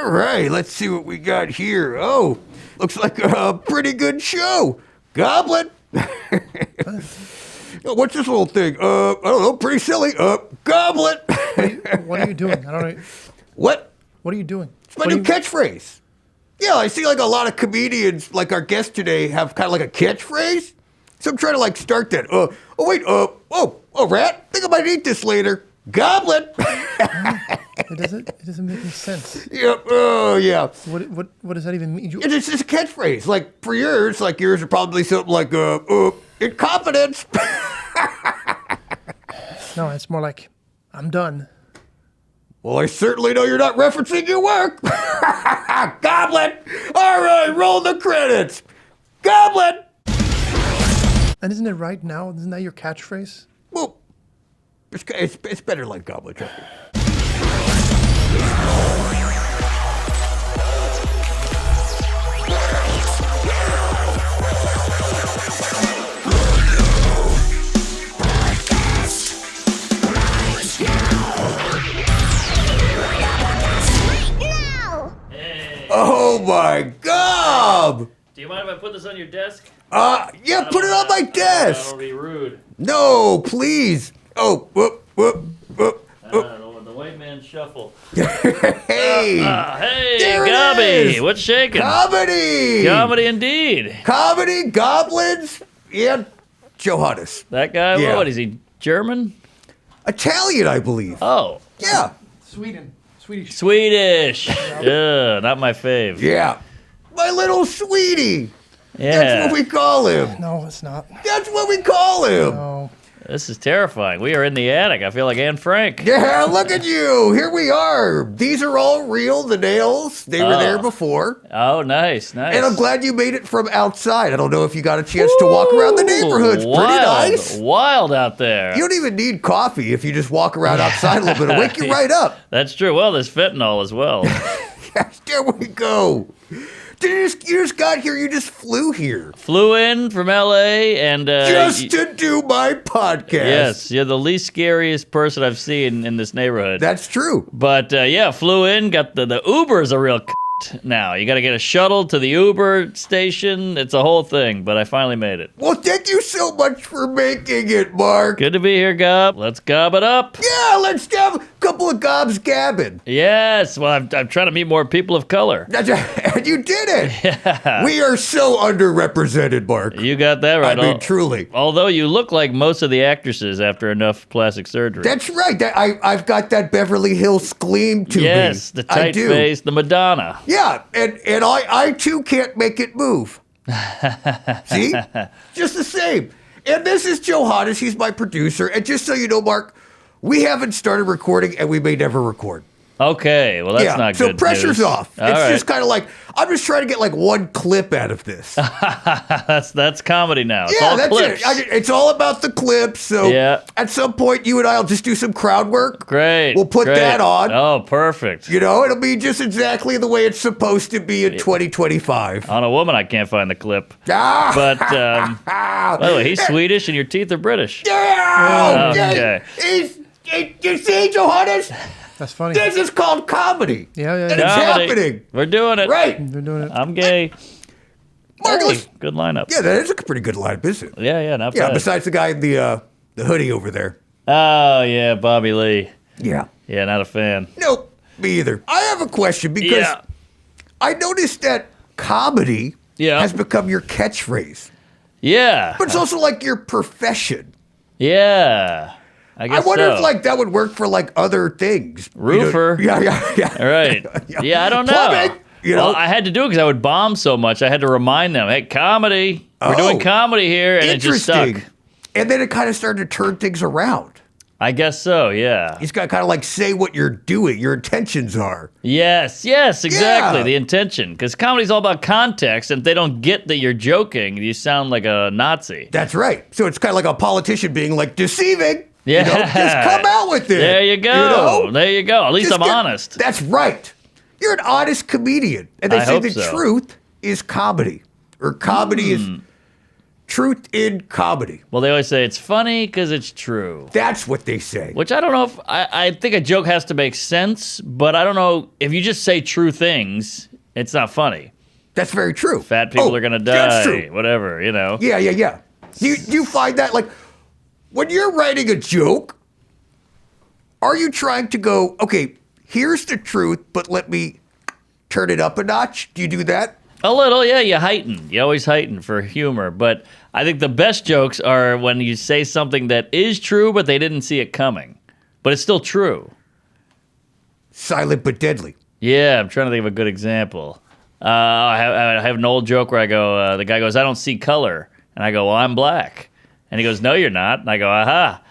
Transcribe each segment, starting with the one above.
All right, let's see what we got here. Oh, looks like a pretty good show. Goblin. What's this little thing? I don't know, pretty silly. Goblin. What are you doing? I don't know. What? What are you doing? It's my new catchphrase. Yeah, I see like a lot of comedians, like our guest today, have kind of like a catchphrase. So I'm trying to like start that. Rat, think I might eat this later. Goblin. It doesn't make any sense. Yep. Oh, yeah. What does that even mean? It's just a catchphrase. Like for yours, are probably something like incompetence. No, it's more like I'm done. Well, I certainly know you're not referencing your work. Goblin. All right, roll the credits. Goblin. And isn't it right now? Isn't that your catchphrase? Well, it's better like Goblin. Oh my God! Do you mind if I put this on your desk? Yeah, put it on my desk. That'll be rude. No, please. Oh, whoop. The white man shuffle. Hey. Hey, There it Gobby, is. what's shaking? Comedy. Comedy indeed. Comedy, goblins, and Johannes. That guy, Yeah. what is he, German? Italian, I believe. Oh, Yeah. Swedish. Yeah, not my fave. Yeah. My little sweetie. Yeah. That's what we call him. No, it's not. That's what we call him. No. This is terrifying. We are in the attic. I feel like Anne Frank. Yeah, look at you. Here we are. These are all real, the nails. They were there before. Oh, nice. And I'm glad you made it from outside. I don't know if you got a chance to walk around the neighborhood. It's pretty nice. Wild out there. You don't even need coffee if you just walk around outside a little bit. It'll wake you right up. That's true. Well, there's fentanyl as well. Yes, there we go. You just got here. You just flew here. Flew in from L.A. and... just to do my podcast. Yes, you're the least scariest person I've seen in this neighborhood. That's true. But yeah, flew in, got the Uber's a real now. You got to get a shuttle to the Uber station. It's a whole thing, but I finally made it. Well, thank you so much for making it, Mark. Good to be here, Gob. Let's gob it up. Yeah, let's have a couple of gobs gabbing. Yes, well, I'm trying to meet more people of color. And you did it. Yeah. We are so underrepresented, Mark. You got that right. I mean, truly. Although you look like most of the actresses after enough plastic surgery. That's right. I've got that Beverly Hills gleam to me. Yes, the tight face, the Madonna. Yeah, and I too can't make it move. See? Just the same. And this is Johannes. He's my producer. And just so you know, Mark, we haven't started recording and we may never record. Okay, well, that's not good. So pressure's news. off. All It's right. just kind of like, I'm just trying to get like one clip out of this. That's comedy now. It's Yeah, all that's clips. it. It's all about the clips. So Yeah. at some point, you and I will just do some crowd work. Great. We'll put great. that on. Oh, perfect. You know, it'll be just exactly the way it's supposed to be in 2025. On a woman, I can't find the clip. Ah! But, by the way, he's Swedish and your teeth are British. Yeah! Okay. You see, Johannes? That's funny. This is called comedy. Yeah. And it's Comedy. happening. We're doing it. Right. They're doing it. I'm gay. Mark, Hey, let's- good lineup. Yeah, that is a pretty good line, isn't it? Yeah, not Yeah, bad. besides the guy in the hoodie over there. Oh, yeah, Bobby Lee. Yeah. Yeah, not a fan. Nope, me either. I have a question because Yeah. I noticed that comedy has become your catchphrase, Yeah. but it's also like your profession. Yeah. I guess I wonder so. if like that would work for like other things. Roofer. You know? Yeah. All right. Yeah, I don't know. Plumbing, you know? Well, I had to do it because I would bomb so much. I had to remind them, hey, comedy. We're Oh. doing comedy here, and it just stuck. Interesting. And then it kind of started to turn things around. I guess so, yeah. You just got to kind of like say what you're doing, your intentions are. Yes, exactly, Yeah. the intention. Because comedy's all about context, and if they don't get that you're joking, you sound like a Nazi. That's right. So it's kind of like a politician being like deceiving. Yeah. You know, just come out with it. There you go. know? There you go. At least Just I'm get- honest. That's right. You're an honest comedian. And they I say hope the so. truth is comedy. Or comedy is truth in comedy. Well, they always say it's funny because it's true. That's what they say. Which I don't know if I think a joke has to make sense, but I don't know if you just say true things, it's not funny. That's very true. Fat people are gonna That's die, true. whatever, you know. Yeah. You find that, like, when you're writing a joke, are you trying to go, okay, here's the truth, but let me turn it up a notch? Do you do that? A little, yeah, you heighten. You always heighten for humor. But I think the best jokes are when you say something that is true, but they didn't see it coming. But it's still true. Silent but deadly. Yeah, I'm trying to think of a good example. I have an old joke where I go, the guy goes, I don't see color. And I go, well, I'm black. And he goes, no, you're not. And I go, aha.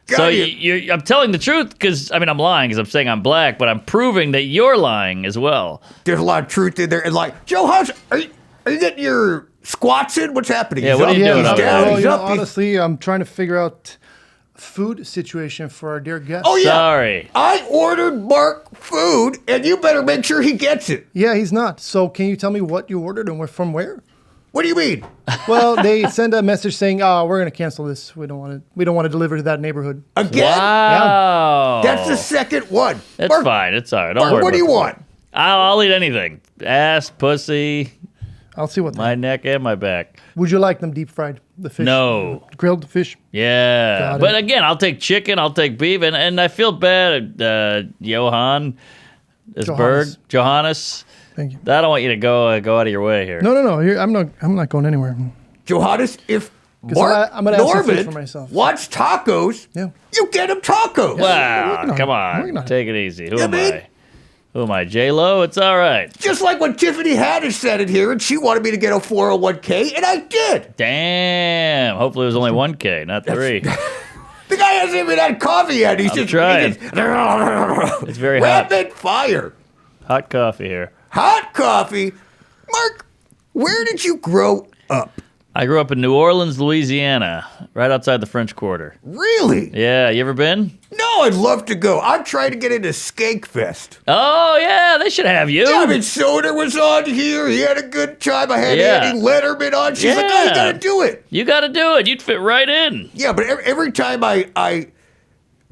So I'm telling the truth because, I mean, I'm lying because I'm saying I'm black, but I'm proving that you're lying as well. There's a lot of truth in there. And like, Joe, are you getting your squats in? What's happening? Yeah, He's what are up, you doing he's over down, there? he's up, he's- honestly, I'm trying to figure out food situation for our dear guest. Oh, yeah. Sorry. I ordered Mark food, and you better make sure he gets it. Yeah, he's not. So can you tell me what you ordered and from where? What do you mean? Well, they send a message saying, "Oh, we're going to cancel this. We don't want to deliver to that neighborhood." Again? Wow. That's the second one. It's Mark, fine. It's all right. Don't Mark, worry what do you about it. want? I'll eat anything. Ass, pussy, I'll see what. my neck, and my back. Would you like them deep fried? The fish? No. Grilled fish? Yeah. Got it. But again, I'll take chicken. I'll take beef. And I feel bad at Johannes. Johannes. Thank you. I don't want you to go out of your way here. No. Here, I'm not going anywhere. Johannes, if 'Cause Mark I'm gonna have some food Norman for myself. wants tacos, Yeah. you get him tacos. Wow, working on come it. on. Working on it. Take it easy. Who You am mean? I? Who am I? J-Lo? It's all right. Just like when Tiffany Haddish sat in here and she wanted me to get a 401k, and I did. Damn. Hopefully it was only 1K, not 3. The guy hasn't even had coffee yet. He's just trying. It's It's very hot. rapid fire. Hot coffee here. Hot coffee. Mark, where did you grow up? I grew up in New Orleans, Louisiana, right outside the French Quarter. Really? Yeah, you ever been? No, I'd love to go. I'm trying to get into Skank Fest. Oh, yeah, they should have you. I mean, Soder was on here. He had a good time. I had Yeah. Andy Letterman on. She's like, oh, you Yeah. gotta do it. You got to do it. You'd fit right in. Yeah, but every time I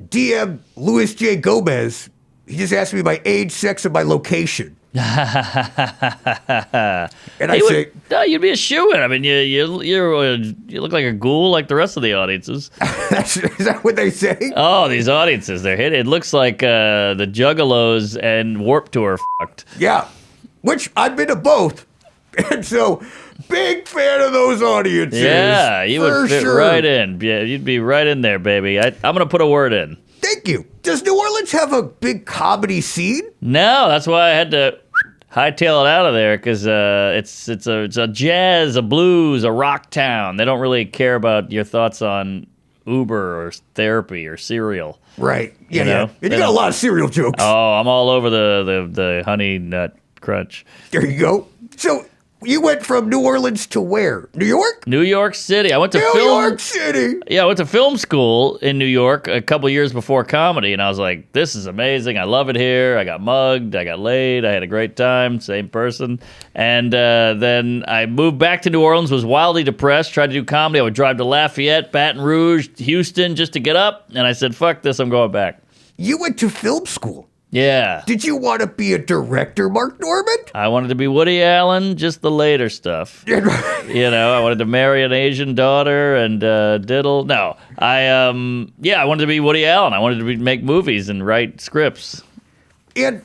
DM Luis J. Gomez, he just asks me my age, sex, and my location. And I say, No, you'd be a shoo-in. I mean, you look like a ghoul like the rest of the audiences. is that what they say? Oh, these audiences, they're hit. It looks like the Juggalos and Warped Tour fucked. Yeah, which I've been to both. And so, big fan of those audiences. Yeah, you would for fit sure. right in. Yeah, you'd be right in there, baby. I'm going to put a word in. Thank you. Does New Orleans have a big comedy scene? No, that's why I had to hightail it out of there because it's a jazz, a blues, a rock town. They don't really care about your thoughts on Uber or therapy or cereal. Right. Yeah, You know, yeah. And they you got a don't- lot of cereal jokes. Oh, I'm all over the honey nut crunch. There you go. So you went from New Orleans to where? New York? New York City. I went to New film. York City. Yeah, I went to film school in New York a couple years before comedy, and I was like, this is amazing. I love it here. I got mugged. I got laid. I had a great time. Same person. And then I moved back to New Orleans, was wildly depressed, tried to do comedy. I would drive to Lafayette, Baton Rouge, Houston just to get up. And I said, fuck this, I'm going back. You went to film school. Yeah. Did you want to be a director, Mark Norman? I wanted to be Woody Allen, just the later stuff. You know, I wanted to marry an Asian daughter and diddle. No, I wanted to be Woody Allen. I wanted to make movies and write scripts. And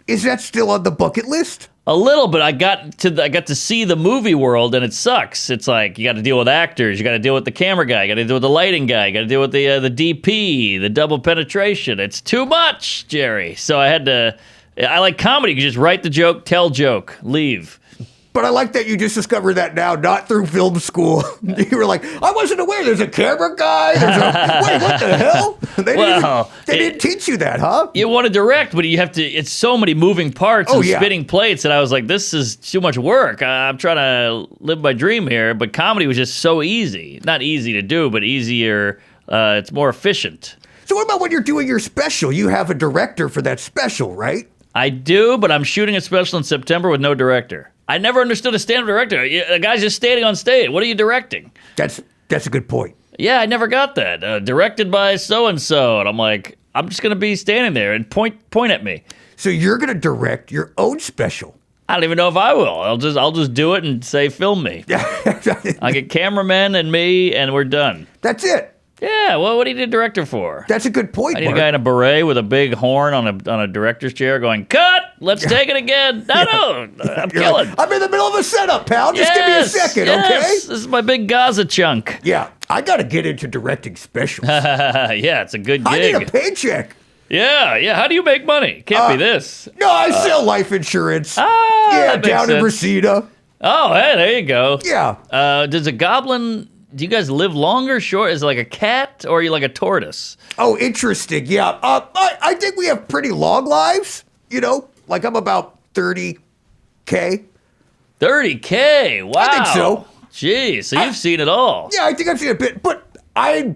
is that still on the bucket list? A little bit. I got to see the movie world, and it sucks. It's like you got to deal with actors, you got to deal with the camera guy, you got to deal with the lighting guy, you got to deal with the DP, the double penetration. It's too much, Jerry. So I had to. I like comedy. You just write the joke, tell joke, leave. But I like that you just discovered that now, not through film school. You were like, I wasn't aware there's a camera guy. Wait, what the hell? They didn't teach you that, huh? You want to direct, but you have to. It's so many moving parts and spinning plates that I was like, this is too much work. I'm trying to live my dream here, but comedy was just so easy. Not easy to do, but easier. It's more efficient. So what about when you're doing your special? You have a director for that special, right? I do, but I'm shooting a special in September with no director. I never understood a stand-up director. A guy's just standing on stage. What are you directing? That's a good point. Yeah, I never got that. Directed by so-and-so. And I'm like, I'm just going to be standing there and point at me. So you're going to direct your own special. I don't even know if I will. I'll just do it and say, film me. I get cameramen and me, and we're done. That's it. Yeah, well, what do you need a director for? That's a good point, I need Mark. a guy in a beret with a big horn on a director's chair going, cut! Let's take it again. No, I'm You're killing. like, I'm in the middle of a setup, pal. Just give me a second, okay? This is my big Gaza chunk. Yeah, I got to get into directing specials. Yeah, it's a good gig. I need a paycheck. Yeah. How do you make money? Can't be this. No, I sell life insurance. Yeah, that makes down in sense. Reseda. Oh, hey, there you go. Yeah. Does a goblin? Do you guys live longer, short? Is it like a cat, or are you like a tortoise? Oh, interesting. Yeah. I think we have pretty long lives. You know, like I'm about 30K. 30K. Wow. I think so. Geez, so you've seen it all. Yeah, I think I've seen a bit, but I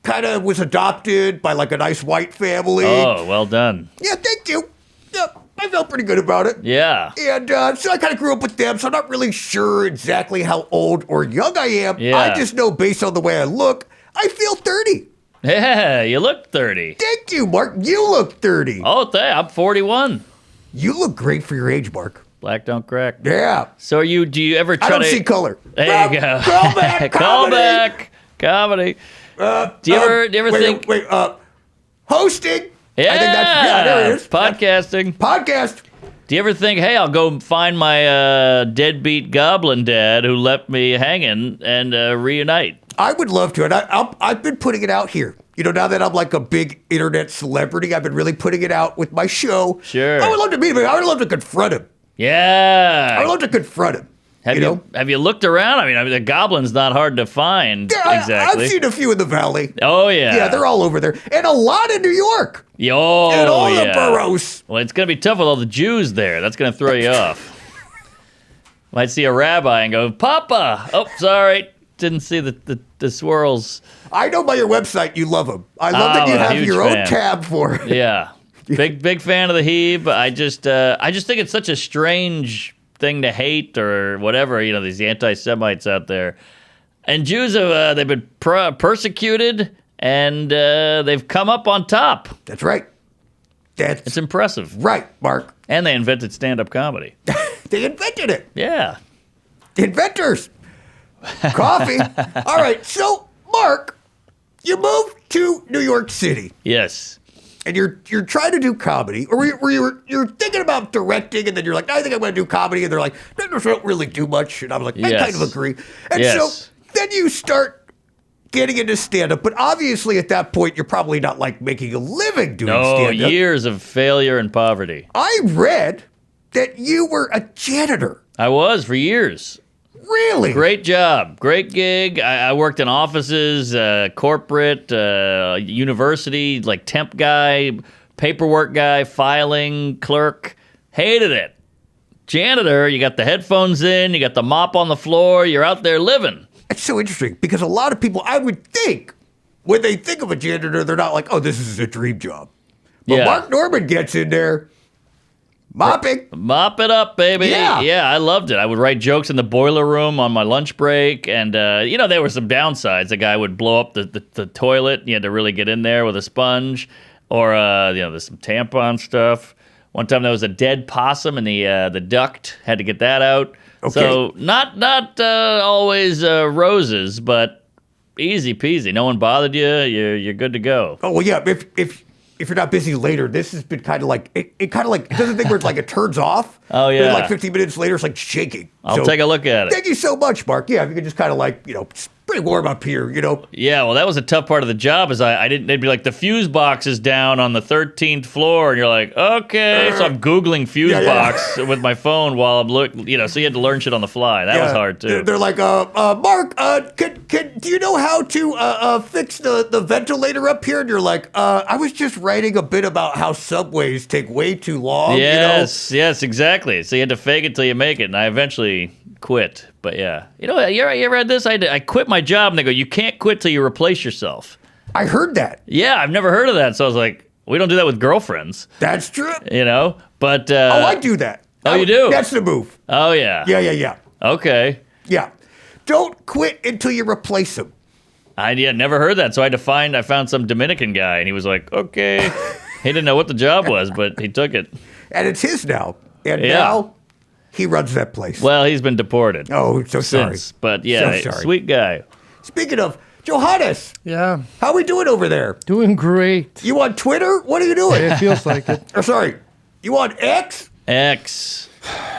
kind of was adopted by like a nice white family. Oh, well done. Yeah, thank you. Yeah, I felt pretty good about it. Yeah. And so I kind of grew up with them, so I'm not really sure exactly how old or young I am. Yeah. I just know based on the way I look, I feel 30. Yeah, you look 30. Thank you, Mark. You look 30. Oh, I'm 41. You look great for your age, Mark. Black don't crack. Yeah. So do you ever try I don't to see color. There you go. Call back, Call comedy. back. Comedy. Do you ever think hosting? Yeah, I think that's, there it is. Podcasting. Podcast. Do you ever think, hey, I'll go find my deadbeat goblin dad who left me hanging and reunite? I would love to, and I've been putting it out here. You know, now that I'm like a big internet celebrity, I've been really putting it out with my show. Sure. I would love to meet him. I would love to confront him. Yeah. I would love to confront him. Have you looked around? I mean, the goblin's not hard to find. Yeah, exactly. I've seen a few in the valley. Oh, yeah. Yeah, they're all over there. And a lot in New York. Oh, And all the yeah. boroughs. Well, it's going to be tough with all the Jews there. That's going to throw you off. Might see a rabbi and go, Papa. Oh, sorry. Didn't see the swirls. I know by your website you love them. I love that you I'm a have huge your fan. own tab for it. Yeah. Big fan of the Heeb. I just think it's such a strange thing to hate or whatever, you know, these anti-Semites out there. And Jews have they've been persecuted and they've come up on top. That's right. That's It's impressive. right, Mark. And they invented stand-up comedy. They invented it. Yeah. Inventors. Coffee. All right. So, Mark, you moved to New York City Yes. and you're trying to do comedy, or you're thinking about directing, and then you're like, I think I'm going to do comedy, and they're like, no, don't really do much, and I'm like, I Yes. kind of agree. And Yes. so then you start getting into stand-up, but obviously at that point you're probably not like making a living doing No, stand-up. years of failure and poverty. I read that you were a janitor. I was for years. Really? Great job. Great gig. I worked in offices, corporate, university, like temp guy, paperwork guy, filing clerk. Hated it. Janitor, you got the headphones in, you got the mop on the floor, you're out there living. It's so interesting because a lot of people, I would think, when they think of a janitor, they're not like, oh, this is a dream job. But Yeah. Mark Norman gets in there, mopping. Mop it up, baby. Yeah. I loved it. I would write jokes in the boiler room on my lunch break. And, there were some downsides. The guy would blow up the toilet. You had to really get in there with a sponge. Or, there's some tampon stuff. One time there was a dead possum in the duct. Had to get that out. Okay. So not always roses, but easy peasy. No one bothered you. You're good to go. Oh, well, yeah, if you're not busy later, this has been kind of like, it doesn't think where it's like it turns off. Oh, Then yeah. like 15 minutes later, it's like shaking. I'll take a look at it. Thank you so much, Mark. Yeah, if you could just kind of like, it's pretty warm up here, Yeah, well, that was a tough part of the job. Is I didn't. They'd be like, the fuse box is down on the 13th floor, and you're like, okay. So I'm googling fuse box with my phone while I'm looking. So you had to learn shit on the fly. That was hard too. They're like, Mark, do you know how to fix the ventilator up here? And you're like, I was just writing a bit about how subways take way too long. Yes, exactly. So you had to fake it till you make it, and I eventually quit. But yeah, you ever had this? I quit my job, and they go, you can't quit till you replace yourself. I heard that. Yeah, I've never heard of that. So I was like, We don't do that with girlfriends, That's true. you know? But, Oh, I do that. Oh, you do? That's the move. oh, yeah. Yeah. Okay. Yeah. Don't quit until you replace him. I never heard that. So I found some Dominican guy, and he was like, okay. He didn't know what the job was, but he took it. And it's his now. And Yeah. now he runs that place. Well, he's been deported. Oh, so sorry. Since, but yeah, So sorry. sweet guy. Speaking of, Johannes, Yeah, how we doing over there? doing great. You on Twitter? What are you doing? It feels like it. Or sorry, you on X? X.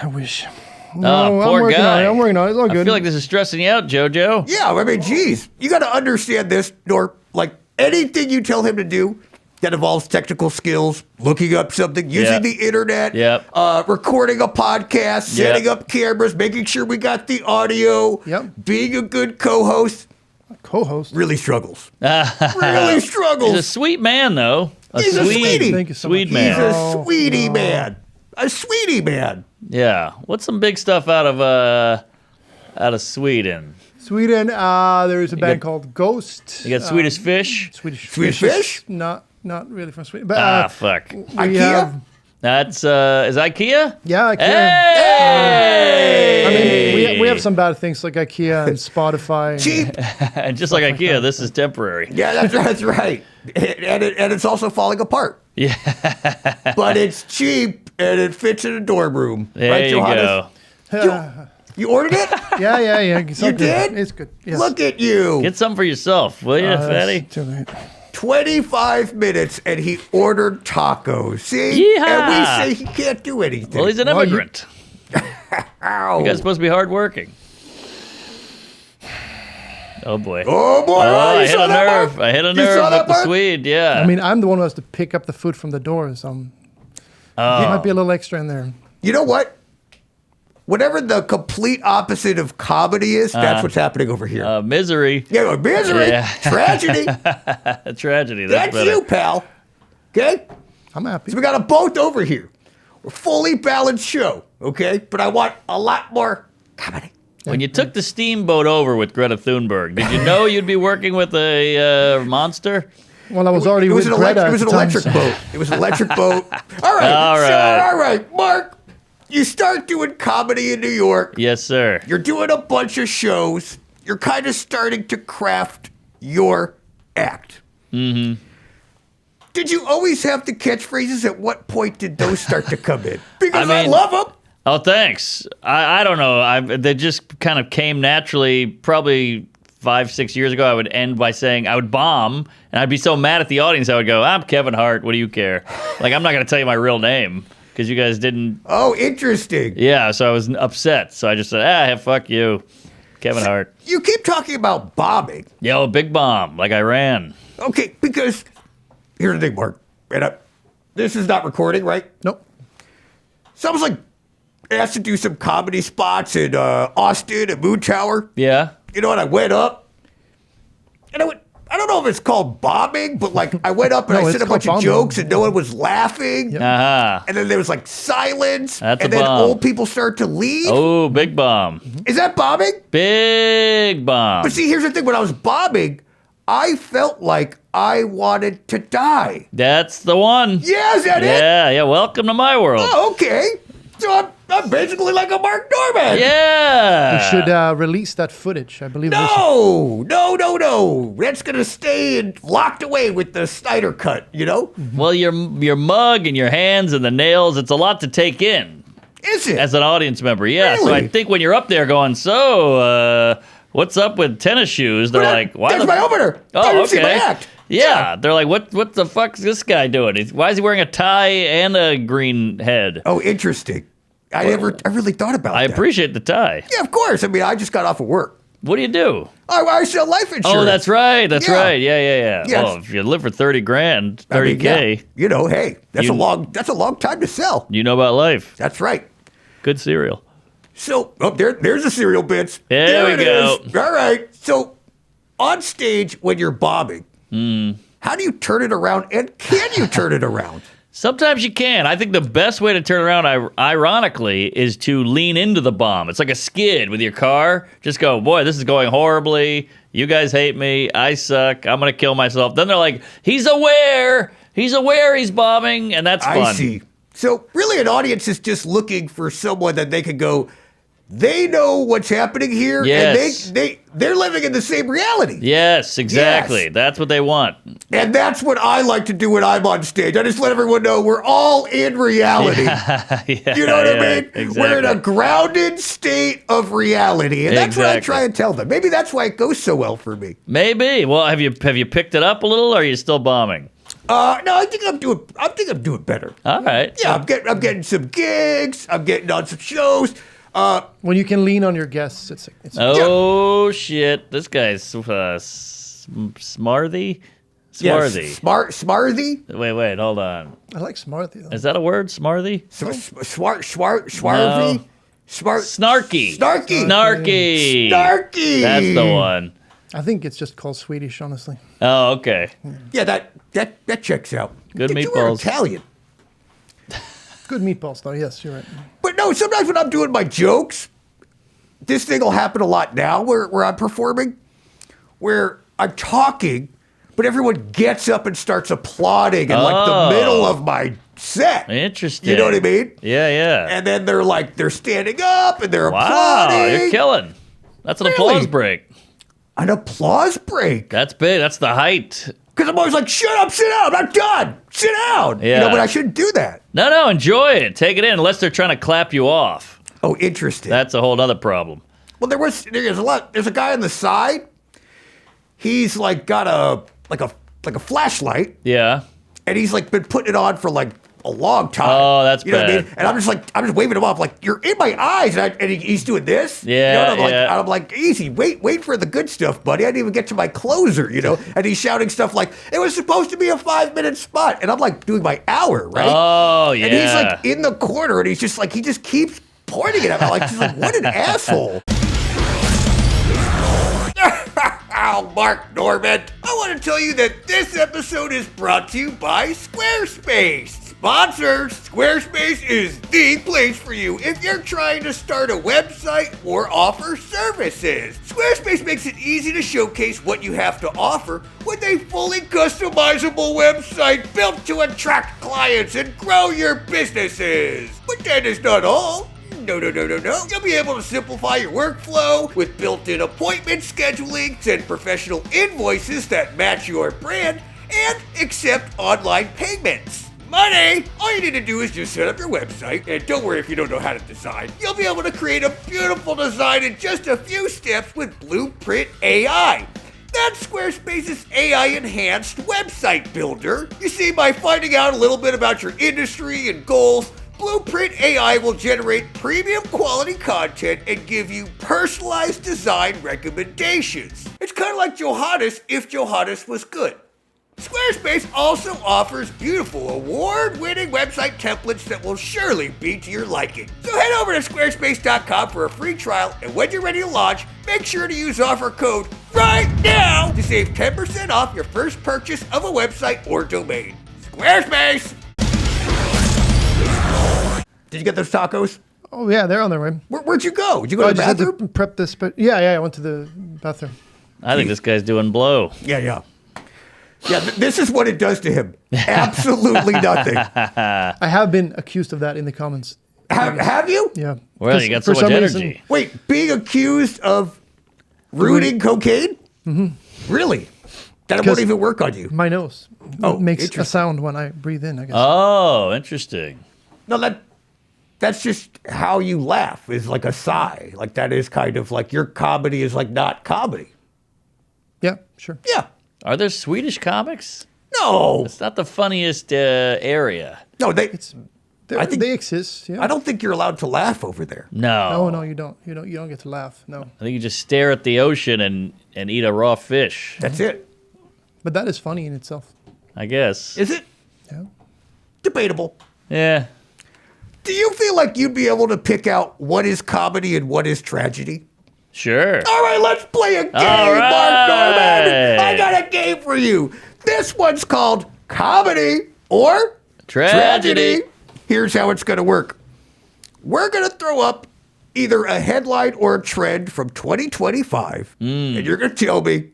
I wish. Oh, No, I'm poor working guy. on it. I'm working on it. It's all I good. feel like this is stressing you out, JoJo. Yeah, I mean, geez, you got to understand this, Nor. Like anything you tell him to do that involves technical skills, looking up something, using Yep. the internet, Yep. recording a podcast, setting Yep. up cameras, making sure we got the audio, Yep. being a good co-host, Co-host. really struggles. He's Really a struggles. sweet man, though. He's a sweetie. Thank you so Sweet much. He's man. a Oh, sweetie no. man. A sweetie man. Yeah. What's some big stuff out of Sweden? Sweden. There's a band got- called Ghost. You got Swedish fish. Swedish Swedish fish is fish? Not really from Sweden. But Fuck. we IKEA? have. That's is IKEA? Yeah, IKEA. Hey! I mean, we have some bad things like IKEA and Spotify. Cheap. And just like IKEA, this is temporary. Yeah, that's right. And it's also falling apart. Yeah. But it's cheap and it fits in a dorm room. There right, you Johannes? go. You ordered it? Yeah. It's all You good. did? It's good. Yes. Look at you. Get some for yourself, will you, That's fatty? too late. 25 minutes and he ordered tacos. See? Yeehaw. And we say he can't do anything. Well, he's an Well, you- immigrant. Ow. You guys supposed to be hardworking. Oh boy. Oh, boy. Oh, I you hit saw a that, nerve. Mark? I hit a You nerve saw with that, the Mark? Swede. Yeah. I mean, I'm the one who has to pick up the food from the door, so there might be a little extra in there. You know what? Whatever the complete opposite of comedy is, that's what's happening over here. Misery. Yeah, misery, Yeah. tragedy. A tragedy. That's That's better. you, pal. Okay? I'm happy. So we got them both over here. We're a fully balanced show, okay? But I want a lot more comedy. When you took the steamboat over with Greta Thunberg, did you know you'd be working with a monster? Well, I was already It was with an, Greta it was at an the time, electric so- boat. It was an electric boat. All right. All So, right. all right, Mark. You start doing comedy in New York. Yes, sir. You're doing a bunch of shows. You're kind of starting to craft your act. Mm-hmm. Did you always have the catchphrases? At what point did those start to come in? Because I mean- love them. Oh, thanks. I don't know. They just kind of came naturally. Probably 5-6 years ago, I would end by saying I would bomb, and I'd be so mad at the audience. I would go, "I'm Kevin Hart. What do you care?" Like, I'm not going to tell you my real name because you guys didn't. Oh, interesting. Yeah, so I was upset. So I just said, fuck you, Kevin Hart. You keep talking about bombing. Yo, big bomb, like Iran. Okay, because here's the thing, Mark. And this is not recording, right? Nope. So I was like asked to do some comedy spots in Austin and Moon Tower. Yeah. You know, and I went up, and I don't know if it's called bombing, but like I went up and No, I it's said a called bunch of bombing. jokes and no one was laughing. Uh-huh. And then there was like silence. That's and a then bomb. old people started to leave. Oh, big bomb. Is that bombing? Big bomb. But see, here's the thing. When I was bombing, I felt like I wanted to die. That's the one. Yeah, is that it? Yeah. Welcome to my world. Oh, okay. So I'm basically like a Mark Norman. Yeah. We should release that footage. I believe there's No. That's going to stay locked away with the Snyder cut, you know? Well, your mug and your hands and the nails, it's a lot to take in Is it? as an audience member. Yeah. So I Really? think when you're up there going, what's up with tennis shoes? They're like, why That's the my opener. Oh, You didn't see my okay. act. Yeah. They're like, what the fuck's this guy doing? Why is he wearing a tie and a green head? Oh, interesting. I really thought about I that. appreciate the tie. Yeah, of course. I mean, I just got off of work. What do you do? I sell life insurance. Oh, that's right. That's Yeah. right. Yeah. Yeah, Well, if you live for 30 grand, I mean, 30K, yeah. You know, hey, that's You- a long time to sell. you know about life. That's right. Good cereal. So, there's the cereal bits. There we it go. is. All right. So, on stage when you're bombing, Hmm. how do you turn it around? And can you turn it around? Sometimes you can. I think the best way to turn around, ironically, is to lean into the bomb. It's like a skid with your car. Just go, boy, this is going horribly. You guys hate me. I suck. I'm going to kill myself. Then they're like, he's aware. He's aware he's bombing, and that's fun. I see. So really an audience is just looking for someone that they can go, they know what's happening here, Yes. and they're living in the same reality. Yes, exactly. Yes. That's what they want. And that's what I like to do when I'm on stage. I just let everyone know we're all in reality. Yeah, You know what I mean? Exactly. We're in a grounded state of reality. And that's what I try and tell them. Maybe that's why it goes so well for me. Maybe. Well, have you picked it up a little, or are you still bombing? No, I think I'm doing better. All right. Yeah, I'm getting some gigs. I'm getting on some shows. When you can lean on your guests, it's Oh shit! This guy's smarthy. Yes, smarthy. Wait, hold on. I like smarthy though. Is that a word? Smarthy? Swarthy. No. Snarky. Snarky. That's the one. I think it's just called Swedish, honestly. Oh, okay. Yeah, that checks out. Good You were meatballs. Italian. Good meatballs, though. Yes, you're right. But no, sometimes when I'm doing my jokes, this thing will happen a lot now where I'm performing, where I'm talking, but everyone gets up and starts applauding in like the middle of my set. Interesting. You know what I mean? Yeah. And then they're standing up and they're Wow, applauding. you're killing. That's an Really? applause break. An applause break. That's big. That's the height. Because I'm always like, shut up, sit down, I'm not done. Sit down. Yeah. You know, but I shouldn't do that. No, enjoy it. Take it in, unless they're trying to clap you off. Oh, interesting. That's a whole other problem. Well, there's a guy on the side. He's like got a flashlight, Yeah. and he's like been putting it on for like a long time. Oh, that's you know What I bad. mean? And I'm just waving him off like you're in my eyes, and he's doing this. Yeah, you know, and yeah. I'm like easy, wait for the good stuff, buddy. I didn't even get to my closer, you know. And he's shouting stuff like it was supposed to be a 5-minute spot, and I'm like doing my hour, right? Oh, yeah. And he's like in the corner, and he just keeps pointing it at me. Like, just like, what an asshole. Oh, Mark Norman. I want to tell you that this episode is brought to you by Squarespace. Sponsors, Squarespace is the place for you if you're trying to start a website or offer services. Squarespace makes it easy to showcase what you have to offer with a fully customizable website built to attract clients and grow your businesses. But that is not all. No. You'll be able to simplify your workflow with built-in appointment scheduling, send professional invoices that match your brand, and accept online payments. Money! All you need to do is just set up your website, and don't worry if you don't know how to design. You'll be able to create a beautiful design in just a few steps with Blueprint AI. That's Squarespace's AI-enhanced website builder. You see, by finding out a little bit about your industry and goals, Blueprint AI will generate premium quality content and give you personalized design recommendations. It's kind of like Johannes if Johannes was good. Squarespace also offers beautiful award-winning website templates that will surely be to your liking. So head over to squarespace.com for a free trial, and when you're ready to launch, make sure to use offer code right now to save 10% off your first purchase of a website or domain. Squarespace! Did you get those tacos? Oh yeah, they're on their way. Where'd you go? Did you go I to the just had bathroom? to prep this, but yeah, I went to the bathroom. I think this guy's doing blow. Yeah, this is what it does to him. Absolutely nothing. I have been accused of that in the comments. Have you? Yeah. Well, you got so much energy. Wait, being accused of rooting cocaine? Mm-hmm. Really? That won't even work on you. My nose makes a interesting. sound when I breathe in, I guess. Oh, interesting. No, that's just how you laugh, is like a sigh. Like that is kind of like your comedy is like not comedy. Yeah, sure. Yeah. Are there Swedish comics? No. It's not the funniest area. No, I think they exist. Yeah. I don't think you're allowed to laugh over there. No. No, you don't. You don't get to laugh. No. I think you just stare at the ocean and eat a raw fish. That's it. But that is funny in itself. I guess. Is it? Yeah. Debatable. Yeah. Do you feel like you'd be able to pick out what is comedy and what is tragedy? Sure. All right, let's play a game, All right. Mark Norman. I got a game for you. This one's called Comedy or Tragedy. Here's how it's going to work. We're going to throw up either a headline or a trend from 2025, and you're going to tell me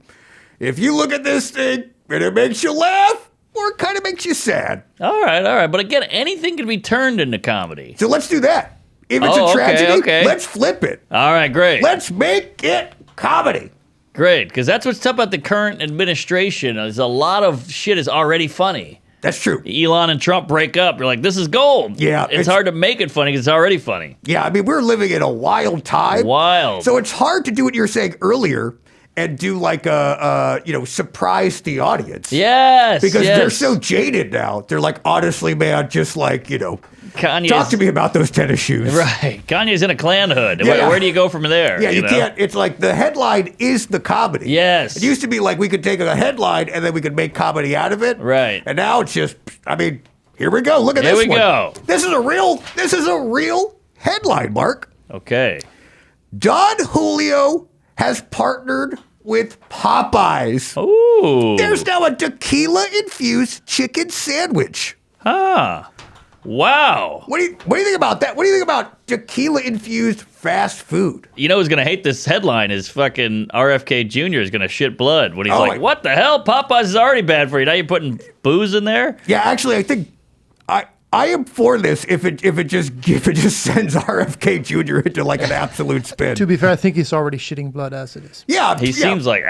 if you look at this thing and it makes you laugh, or it kind of makes you sad. All right. But again, anything can be turned into comedy. So let's do that. If it's Oh, a okay, tragedy, okay. let's flip it. All right, great. Let's make it comedy. Great, because that's what's tough about the current administration is a lot of shit is already funny. That's true. Elon and Trump break up. You're like, this is gold. Yeah, It's hard to make it funny because it's already funny. Yeah, I mean, we're living in a wild time. Wild. So it's hard to do what you were saying earlier and do like a surprise the audience. Yes. Because yes. they're so jaded now. They're like, honestly, man, just like, Kanye's, talk to me about those tennis shoes. Right. Kanye's in a Klan hood. Yeah. Where do you go from there? Yeah, you know? can't. It's like the headline is the comedy. Yes. It used to be like we could take a headline and then we could make comedy out of it. Right. And now it's just, I mean, here we go. Look at Here this we one. go. This is a real headline, Mark. Okay. Don Julio has partnered with Popeyes. Ooh. There's now a tequila-infused chicken sandwich. Huh. Wow. What do you think about that? What do you think about tequila-infused fast food? You know who's going to hate this headline is fucking RFK Jr. is going to shit blood when he's Oh, like, what the hell? Popeyes is already bad for you. Now you're putting booze in there? Yeah, actually, I think I am for this if it just sends RFK Jr. into like an absolute spin. To be fair, I think he's already shitting blood as it is. Yeah, He seems like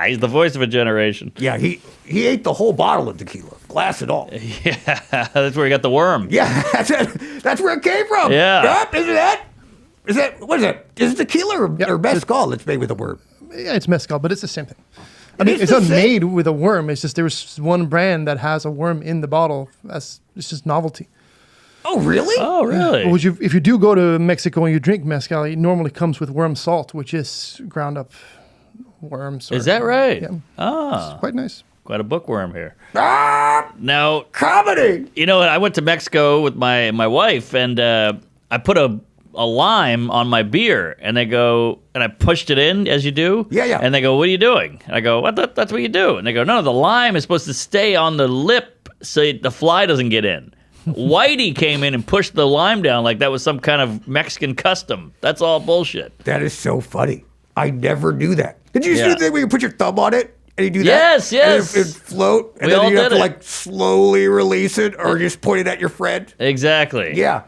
he's the voice of a generation. Yeah, he ate the whole bottle of tequila, glass and all. Yeah, that's where he got the worm. Yeah, that's it. That's where it came from. Yeah. Yep, isn't that? Is that what is it? Is it tequila or mezcal that's made with a worm? Yeah, it's mezcal, but it's the same thing. I mean, is it's the not same? made with a worm. It's just there's one brand that has a worm in the bottle. It's just novelty. Oh, really? Oh, really? But if you do go to Mexico and you drink mezcal, it normally comes with worm salt, which is ground up worms. Is that right? Yeah. Ah, Quite nice. quite a bookworm here. Ah, Now, comedy. you know what? I went to Mexico with my wife, and I put a lime on my beer, and they go, and I pushed it in as you do. Yeah. And they go, what are you doing? And I go, what? That's what you do. And they go, no, the lime is supposed to stay on the lip so the fly doesn't get in. Whitey came in and pushed the lime down like that was some kind of Mexican custom. That's all bullshit. That is so funny. I never knew that. Did you see Yeah. the thing where you put your thumb on it and you do that? Yes, yes. And it float, and We then all you have did to it. like slowly release it, or just point it at your friend. Exactly. Yeah,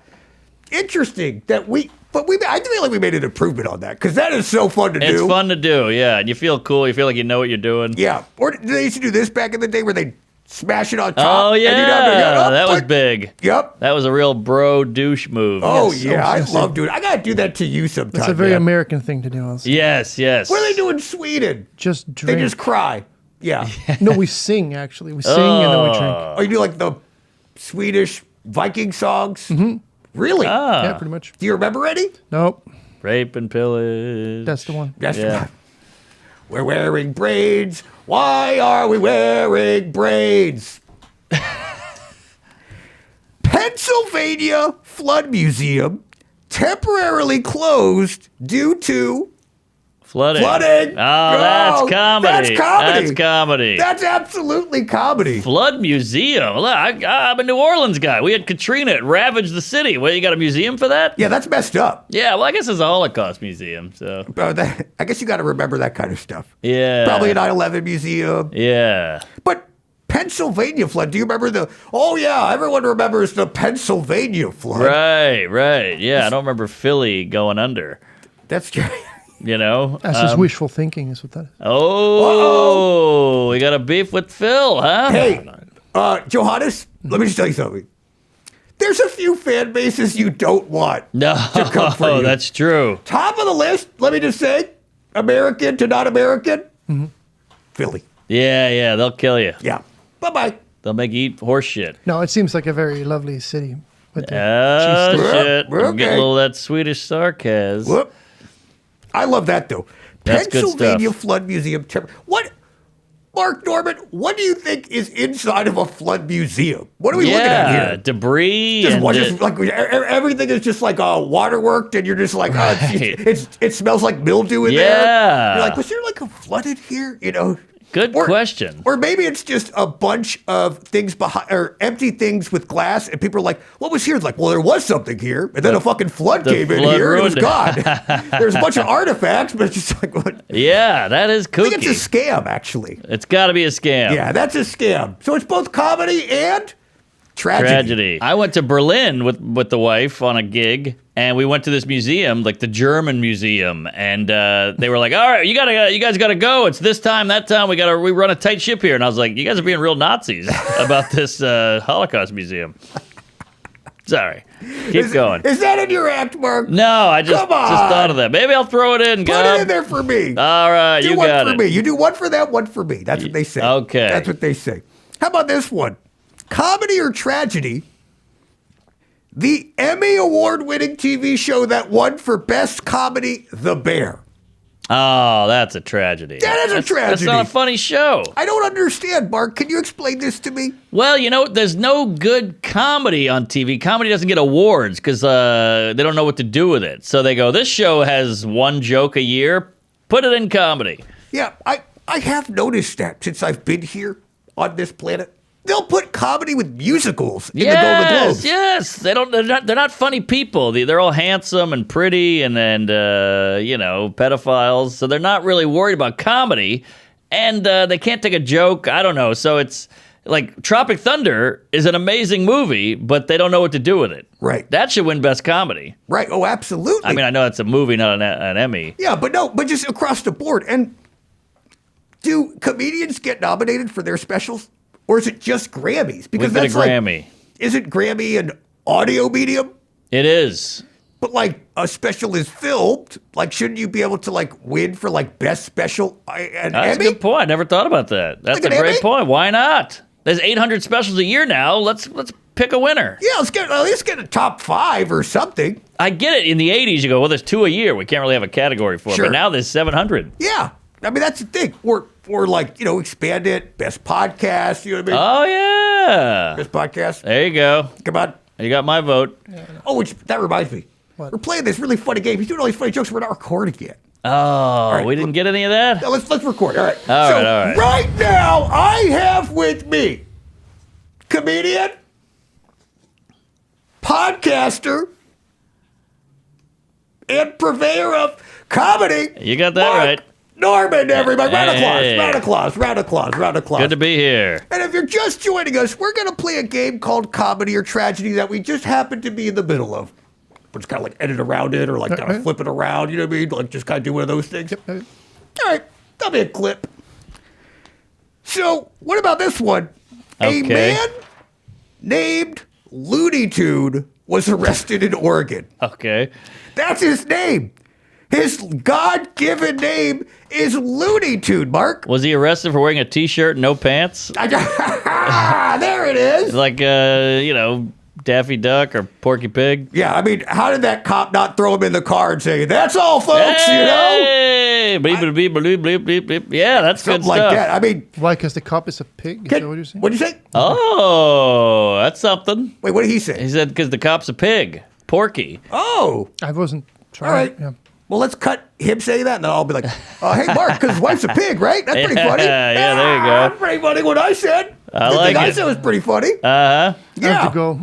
interesting that I feel like we made an improvement on that because that is so fun to do. It's fun to do, yeah. And you feel cool. You feel like you know what you're doing. Yeah, or they used to do this back in the day where they smash it on top. Oh, and yeah. you'd have to get up, That was but- big. Yep. That was a real bro douche move. Oh Yes, yeah, I yes, love doing it. I gotta do that to you sometime. It's a very man. American thing to do. Also. Yes, yes. What do they do in Sweden? Just They drink. just cry. Yeah. No, we sing actually. We sing and then we drink. Oh, you do like the Swedish Viking songs? Mm-hmm. Really? Yeah, pretty much. Do you remember any? Nope, Rape and pillage. that's the one. That's Yeah. right. We're wearing braids. Why are we wearing braids? Pennsylvania Flood Museum temporarily closed due to Flooding. flooding. Oh, that's comedy. That's comedy. That's comedy. That's absolutely comedy. Flood museum. Look, I'm a New Orleans guy. We had Katrina. It ravaged the city. Well, you got a museum for that? Yeah, that's messed up. Yeah, well, I guess it's a Holocaust museum, so. I guess you got to remember that kind of stuff. Yeah. Probably a 9/11 museum. Yeah. But Pennsylvania flood, do you remember oh yeah, everyone remembers the Pennsylvania flood. Right. Yeah, I don't remember Philly going under, That's true. you know? That's just wishful thinking, is what that is. Oh, we got a beef with Phil, huh? Hey, Johannes, let me just tell you something. There's a few fan bases you don't want No, to come for you. that's true. Top of the list, let me just say, American to not American, Philly. Yeah, they'll kill you. Yeah. Bye-bye. They'll make you eat horse shit. No, it seems like a very lovely city. With the Oh, cheese sticks. shit. We're I'm getting okay. a little of that Swedish sarcasm. Whoop. I love that, though. That's good Pennsylvania stuff. Flood Museum. Mark Norman, what do you think is inside of a flood museum? What are we looking at here? Debris. Just and what, it- just like everything is just like waterworked, and you're just like, Right. it smells like mildew in there. Yeah. You're like, was there like a flood in here? You know? Good question. Or maybe it's just a bunch of things behind, or empty things with glass, and people are like, "What was here?" It's like, well, there was something here, and then a fucking flood came in here, and it was gone. There's a bunch of artifacts, but it's just like, what? Yeah, that is kooky. I think it's a scam, actually. It's got to be a scam. Yeah, that's a scam. So it's both comedy and tragedy. I went to Berlin with the wife on a gig, and we went to this museum, like the German museum, and they were like, "All right, you guys gotta go. It's this time, that time. We run a tight ship here." And I was like, "You guys are being real Nazis about this Holocaust museum." Sorry, keep going. Is that in your act, Mark? No, I just thought of that. Maybe I'll throw it in. Put it in there for me. All right, do you one got for it. me. You do one for them, one for me. That's what they say. Okay, that's what they say. How about this one? Comedy or tragedy? The Emmy Award-winning TV show that won for Best Comedy, The Bear. Oh, that's a tragedy. That is a tragedy. That's not a funny show. I don't understand, Mark. Can you explain this to me? Well, there's no good comedy on TV. Comedy doesn't get awards because they don't know what to do with it. So they go, this show has one joke a year. Put it in comedy. Yeah, I have noticed that since I've been here on this planet. They'll put comedy with musicals in the Golden Globes. Yes, they're not funny people. They're all handsome and pretty and pedophiles. So they're not really worried about comedy, and they can't take a joke. I don't know. So it's like Tropic Thunder is an amazing movie, but they don't know what to do with it. Right. That should win Best Comedy. Right. Oh, absolutely. I mean, I know it's a movie, not an Emmy. Yeah, but just across the board. And do comedians get nominated for their specials? Or is it just Grammys? Because We've got a Grammy. Isn't Grammy an audio medium? It is. But like a special is filmed. Like, shouldn't you be able to like win for like best special? That's a good point. I never thought about that. That's like a great Emmy? point. Why not? There's 800 specials a year now. Let's pick a winner. Yeah, at least get a top 5 or something. I get it. In the 80s, you go, well, there's 2 a year. We can't really have a category for it. Sure. But now there's 700. Yeah. I mean, that's the thing. Or like, expand it. Best podcast. You know what I mean? Oh, yeah. Best podcast. There you go. Come on. You got my vote. Oh, that reminds me. What? We're playing this really funny game. He's doing all these funny jokes. We're not recording yet. Oh, right, we didn't get any of that? Now let's record. All right. All right. Right now, I have with me comedian, podcaster, and purveyor of comedy. You got that Mark right. Norman, everybody. Round of applause. Hey. Round of applause. Round of applause. Round of applause. Good to be here. And if you're just joining us, we're going to play a game called Comedy or Tragedy that we just happen to be in the middle of. We're just kind of like edit around it or like kind of flip it around, you know what I mean? Like just kind of do one of those things. Yep. All right, that'll be a clip. So, what about this one? Okay. A man named Looney Tune was arrested in Oregon. Okay. That's his name. His God-given name is Looney Tune, Mark. Was he arrested for wearing a T-shirt and no pants? There it is. Like, Daffy Duck or Porky Pig? Yeah, I mean, how did that cop not throw him in the car and say, "That's all, folks," you know? Hey! Bleep, bleep, bleep, bleep, bleep, bleep. Yeah, that's Something good stuff. like that. I mean, Why? Because the cop is a pig? Is that what you're saying? what'd you say? Oh, that's something. Wait, what did he say? He said because the cop's a pig. Porky. Oh, I wasn't trying. all right. Yeah. Well, let's cut him saying that, and then I'll be like, "Hey, Mark, because his wife's a pig, right? That's pretty funny." Yeah, there you go. That's pretty funny what I said. I The like thing I it. said was pretty funny. Uh-huh. I Yeah. have to go.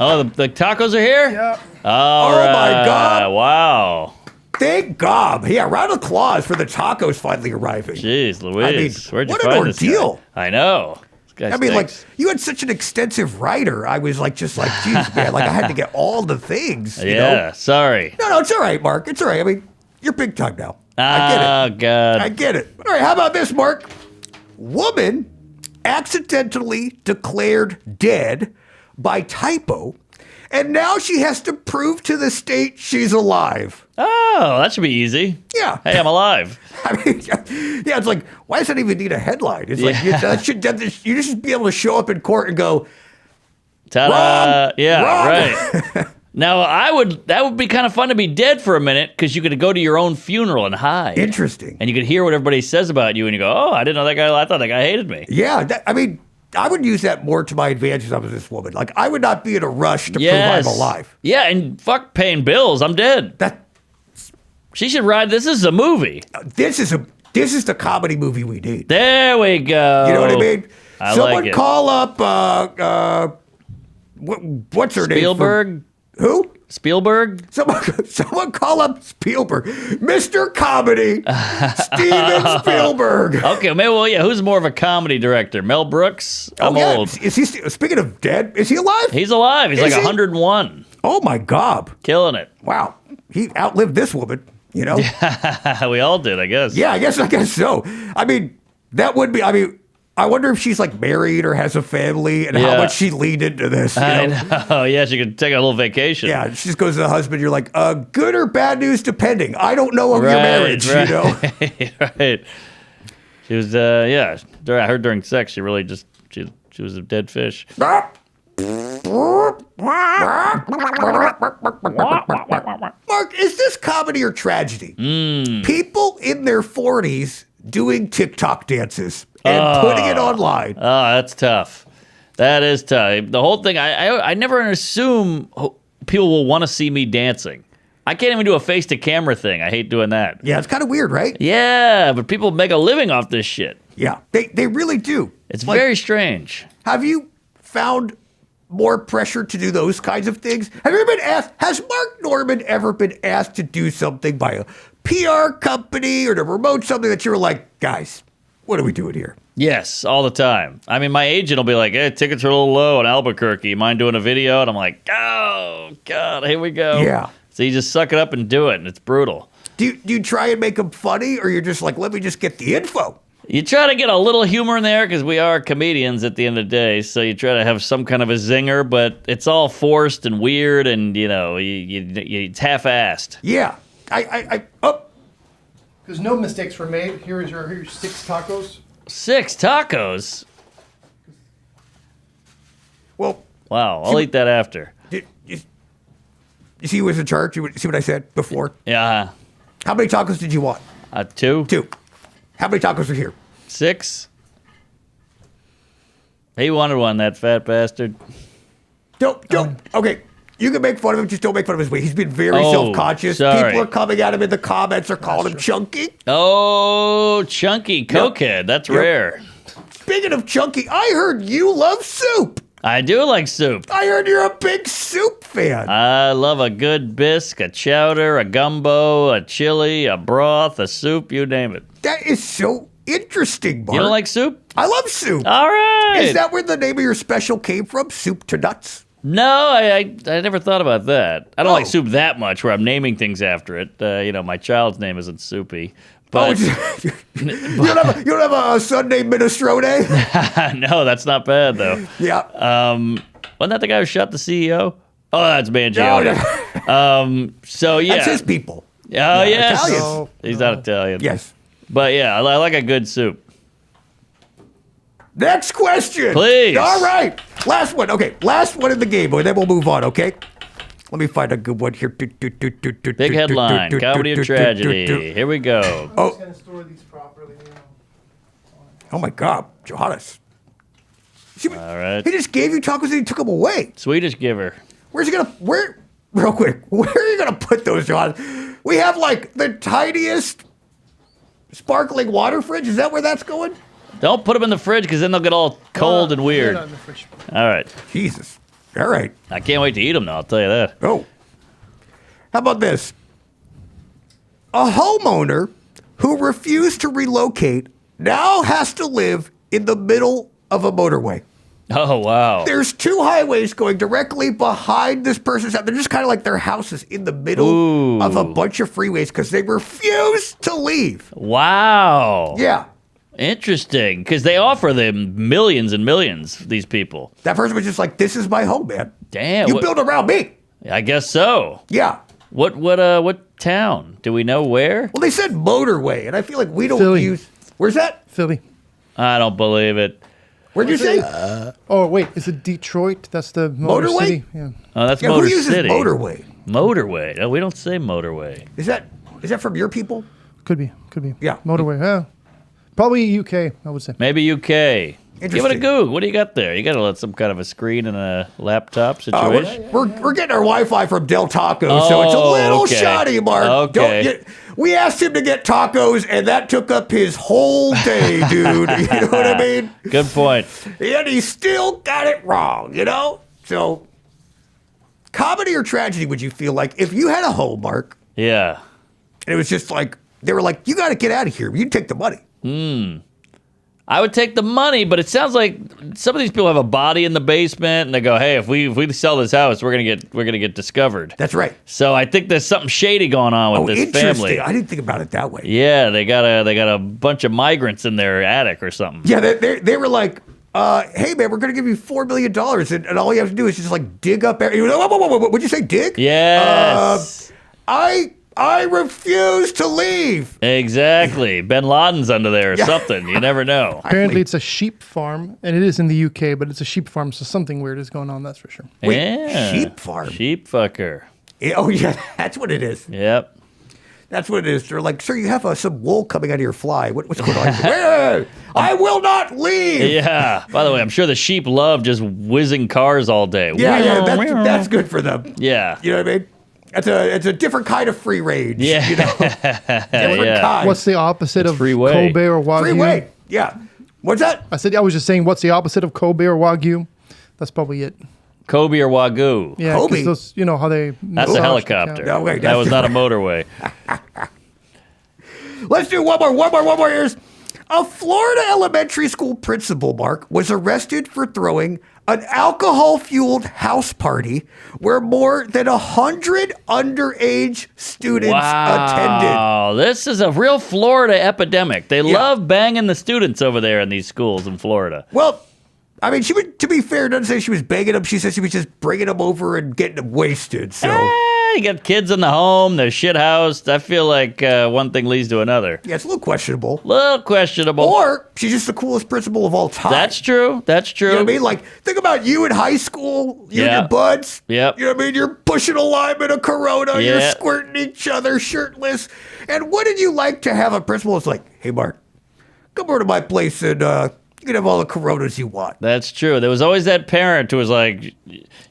Oh, the tacos are here? Yeah. All Oh, right. my God. Wow. Thank God. Yeah, round of applause for the tacos finally arriving. Jeez, Louise. Where'd you what an find this guy? ordeal. I know. This guy I mean, like, stinks. you had such an extensive writer. I was like, geez, man, like I had to get all the things. You Yeah, know? sorry. No, it's all right, Mark. It's all right. I mean, you're big time now. I get it. Oh, God. I get it. All right, how about this, Mark? Woman accidentally declared dead by typo, and now she has to prove to the state she's alive. Oh, that should be easy. Yeah. Hey, I'm alive. I mean, yeah, it's like, why does that even need a headline? It's like, you just should be able to show up in court and go, Ta-da. Wrong. Yeah, Wrong. right. Now, that would be kind of fun to be dead for a minute because you could go to your own funeral and hide. interesting. And you could hear what everybody says about you and you go, oh, I didn't know that guy. I thought that guy hated me. Yeah, I mean, I would use that more to my advantage if I was this woman. Like, I would not be in a rush to prove I'm alive. Yeah, and fuck paying bills. I'm dead. That She should ride. This is a movie. this is a This is the comedy movie we need. There we go. You know what I mean? I Someone like it. call up, what's her name? Spielberg? Who? Spielberg? Someone call up Spielberg. Mr. Comedy, Steven Spielberg. Okay, maybe, well, yeah, who's more of a comedy director? Mel Brooks? I'm old. Is he speaking of dead, is he alive? He's alive. He's Is like he? 101. Oh my God. Killing it. Wow. He outlived this woman, you know? We all did, I guess. Yeah, I guess so. I mean, that would be, I wonder if she's like married or has a family and how Yeah. much she leaned into this. You I know? know. Yeah, she could take a little vacation. Yeah, she just goes to the husband. You're like, good or bad news, depending. I don't know of your marriage, you know? Right. She was, yeah. I heard during sex, she really just, she was a dead fish. Mark, is this comedy or tragedy? People in their 40s doing TikTok dances and putting it online. Oh, that's tough. That is tough. The whole thing, I never assume people will want to see me dancing. I can't even do a face-to-camera thing. I hate doing that. Yeah, it's kind of weird, right? Yeah, but people make a living off this shit. Yeah, they really do. It's Like, very strange. Have you found more pressure to do those kinds of things? Have you ever been asked, has Mark Norman ever been asked to do something by a PR company or to promote something that you were like, guys, what are we doing here? Yes, all the time. I mean, my agent will be like, hey, tickets are a little low in Albuquerque. Mind doing a video? And I'm like, oh, God, here we go. Yeah. So you just suck it up and do it, and it's brutal. Do you try and make them funny, or you're just like, let me just get the info? You try to get a little humor in there because we are comedians at the end of the day. So you try to have some kind of a zinger, but it's all forced and weird, and it's half-assed. Yeah. Because no mistakes were made. Here's your 6 tacos. 6 tacos. Well, Wow, I'll eat that after. you see who was in charge? You see what I said before? Yeah, How many tacos did you want? 2, 2. How many tacos are here? 6. He wanted one, that fat bastard. Don't. Okay. You can make fun of him, just don't make fun of his weight. He's been very Oh, self-conscious. sorry. People are coming at him in the comments. They're calling him chunky. Oh, chunky cokehead. That's rare. Speaking of chunky, I heard you love soup. I do like soup. I heard you're a big soup fan. I love a good bisque, a chowder, a gumbo, a chili, a broth, a soup, you name it. That is so interesting, Mark. You don't like soup? I love soup. All right. Is that where the name of your special came from? Soup to nuts? No, I never thought about that. I don't like Oh. soup that much where I'm naming things after it. My child's name isn't Soupy. But you don't have a son named Minestrone? no, that's not bad, though. Yeah. Wasn't that the guy who shot the CEO? Oh, that's No, Mangione. So, yeah. That's his people. Oh, yes. Italians. No, He's not Italian. Yes. But, yeah, I like a good soup. Next question. Please. All right. Last one. Okay. Last one in the game, and then we'll move on, okay? Let me find a good one here. Big headline, comedy or tragedy. Here we go. Oh. Going to store these properly. Oh, my God. Johannes. All right. He just gave you tacos and he took them away. Swedish giver. Where's he gonna? Real quick, where are you gonna put those, John? We have like the tiniest sparkling water fridge. Is that where that's going? Don't put them in the fridge because then they'll get all cold and weird. Not in the fridge. All right. Jesus. All right. I can't wait to eat them, though. I'll tell you that. Oh. How about this? A homeowner who refused to relocate now has to live in the middle of a motorway. Oh, wow. There's 2 highways going directly behind this person's house. They're just kind of like their house is in the middle Ooh. of a bunch of freeways because they refuse to leave. Wow. Yeah. Interesting. Because they offer them millions and millions, these people. That person was just like, this is my home, man. Damn. You build around me. I guess so. Yeah. What town? Do we know where? Well, they said motorway, and I feel like we don't Philly. use. Where's that? Philly. I don't believe it. Where'd you say? Oh, wait. Is it Detroit? That's the Motor Motorway? City? Yeah. Oh, that's Yeah, Motor who uses City. motorway? Motorway. No, we don't say motorway. Is that from your people? Could be. Yeah. Motorway. Yeah. Probably UK, I would say. Maybe UK. Give it a Goog. What do you got there? You got to let some kind of a screen and a laptop situation. We're getting our Wi-Fi from Del Taco, so it's a little shoddy, Mark. Okay. We asked him to get tacos, and that took up his whole day, dude. You know what I mean? Good point. And he still got it wrong, you know? So, comedy or tragedy would you feel like if you had a home, Mark? Yeah. And it was just like, they were like, you got to get out of here. You'd take the money. I would take the money, but it sounds like some of these people have a body in the basement, and they go, "Hey, if we sell this house, we're gonna get discovered." That's right. So I think there's something shady going on with this interesting. family. I didn't think about it that way. Yeah, they got a bunch of migrants in their attic or something. Yeah, they were like, hey man, we're gonna give you $4 million, and all you have to do is just like dig up. Whoa, what'd you say? Dig? Yes. I refuse to leave. Exactly. Bin Laden's under there or something. You never know. Apparently, it's a sheep farm, and it is in the UK, but it's a sheep farm, so something weird is going on, that's for sure. Wait, Yeah. sheep farm? Sheep fucker. Oh yeah, that's what it is. Yep. That's what it is. They're like, sir, you have some wool coming out of your fly. What's going on? Wait, I will not leave. Yeah. By the way, I'm sure the sheep love just whizzing cars all day. Yeah, that's good for them. Yeah. You know what I mean? It's a different kind of free range. Yeah. You know? Different kind. What's the opposite of freeway. Kobe or Wagyu? Freeway. Yeah. What's that? I was just saying, what's the opposite of Kobe or Wagyu? That's probably it. Kobe or Wagyu. Yeah, Kobe? because those, you know how they. That's a helicopter. No, wait, that that's was not a motorway. Let's do one more. Here's a Florida elementary school principal, Mark, was arrested for throwing an alcohol-fueled house party where more than 100 underage students attended. Wow, this is a real Florida epidemic. They love banging the students over there in these schools in Florida. Well, I mean, to be fair, doesn't say she was banging them. She said she was just bringing them over and getting them wasted. So You got kids in the home, they're shithoused. I feel like one thing leads to another. yeah, it's a little questionable. Little questionable. Or she's just the coolest principal of all time. That's true. That's true. You know what I mean? Like, think about you in high school, you and your buds. Yep. You know what I mean? You're pushing a lime of Corona. You're Yeah. squirting each other shirtless. And wouldn't you like to have a principal that's like, hey, Mark, come over to my place and you can have all the Coronas you want. That's true. There was always that parent who was like,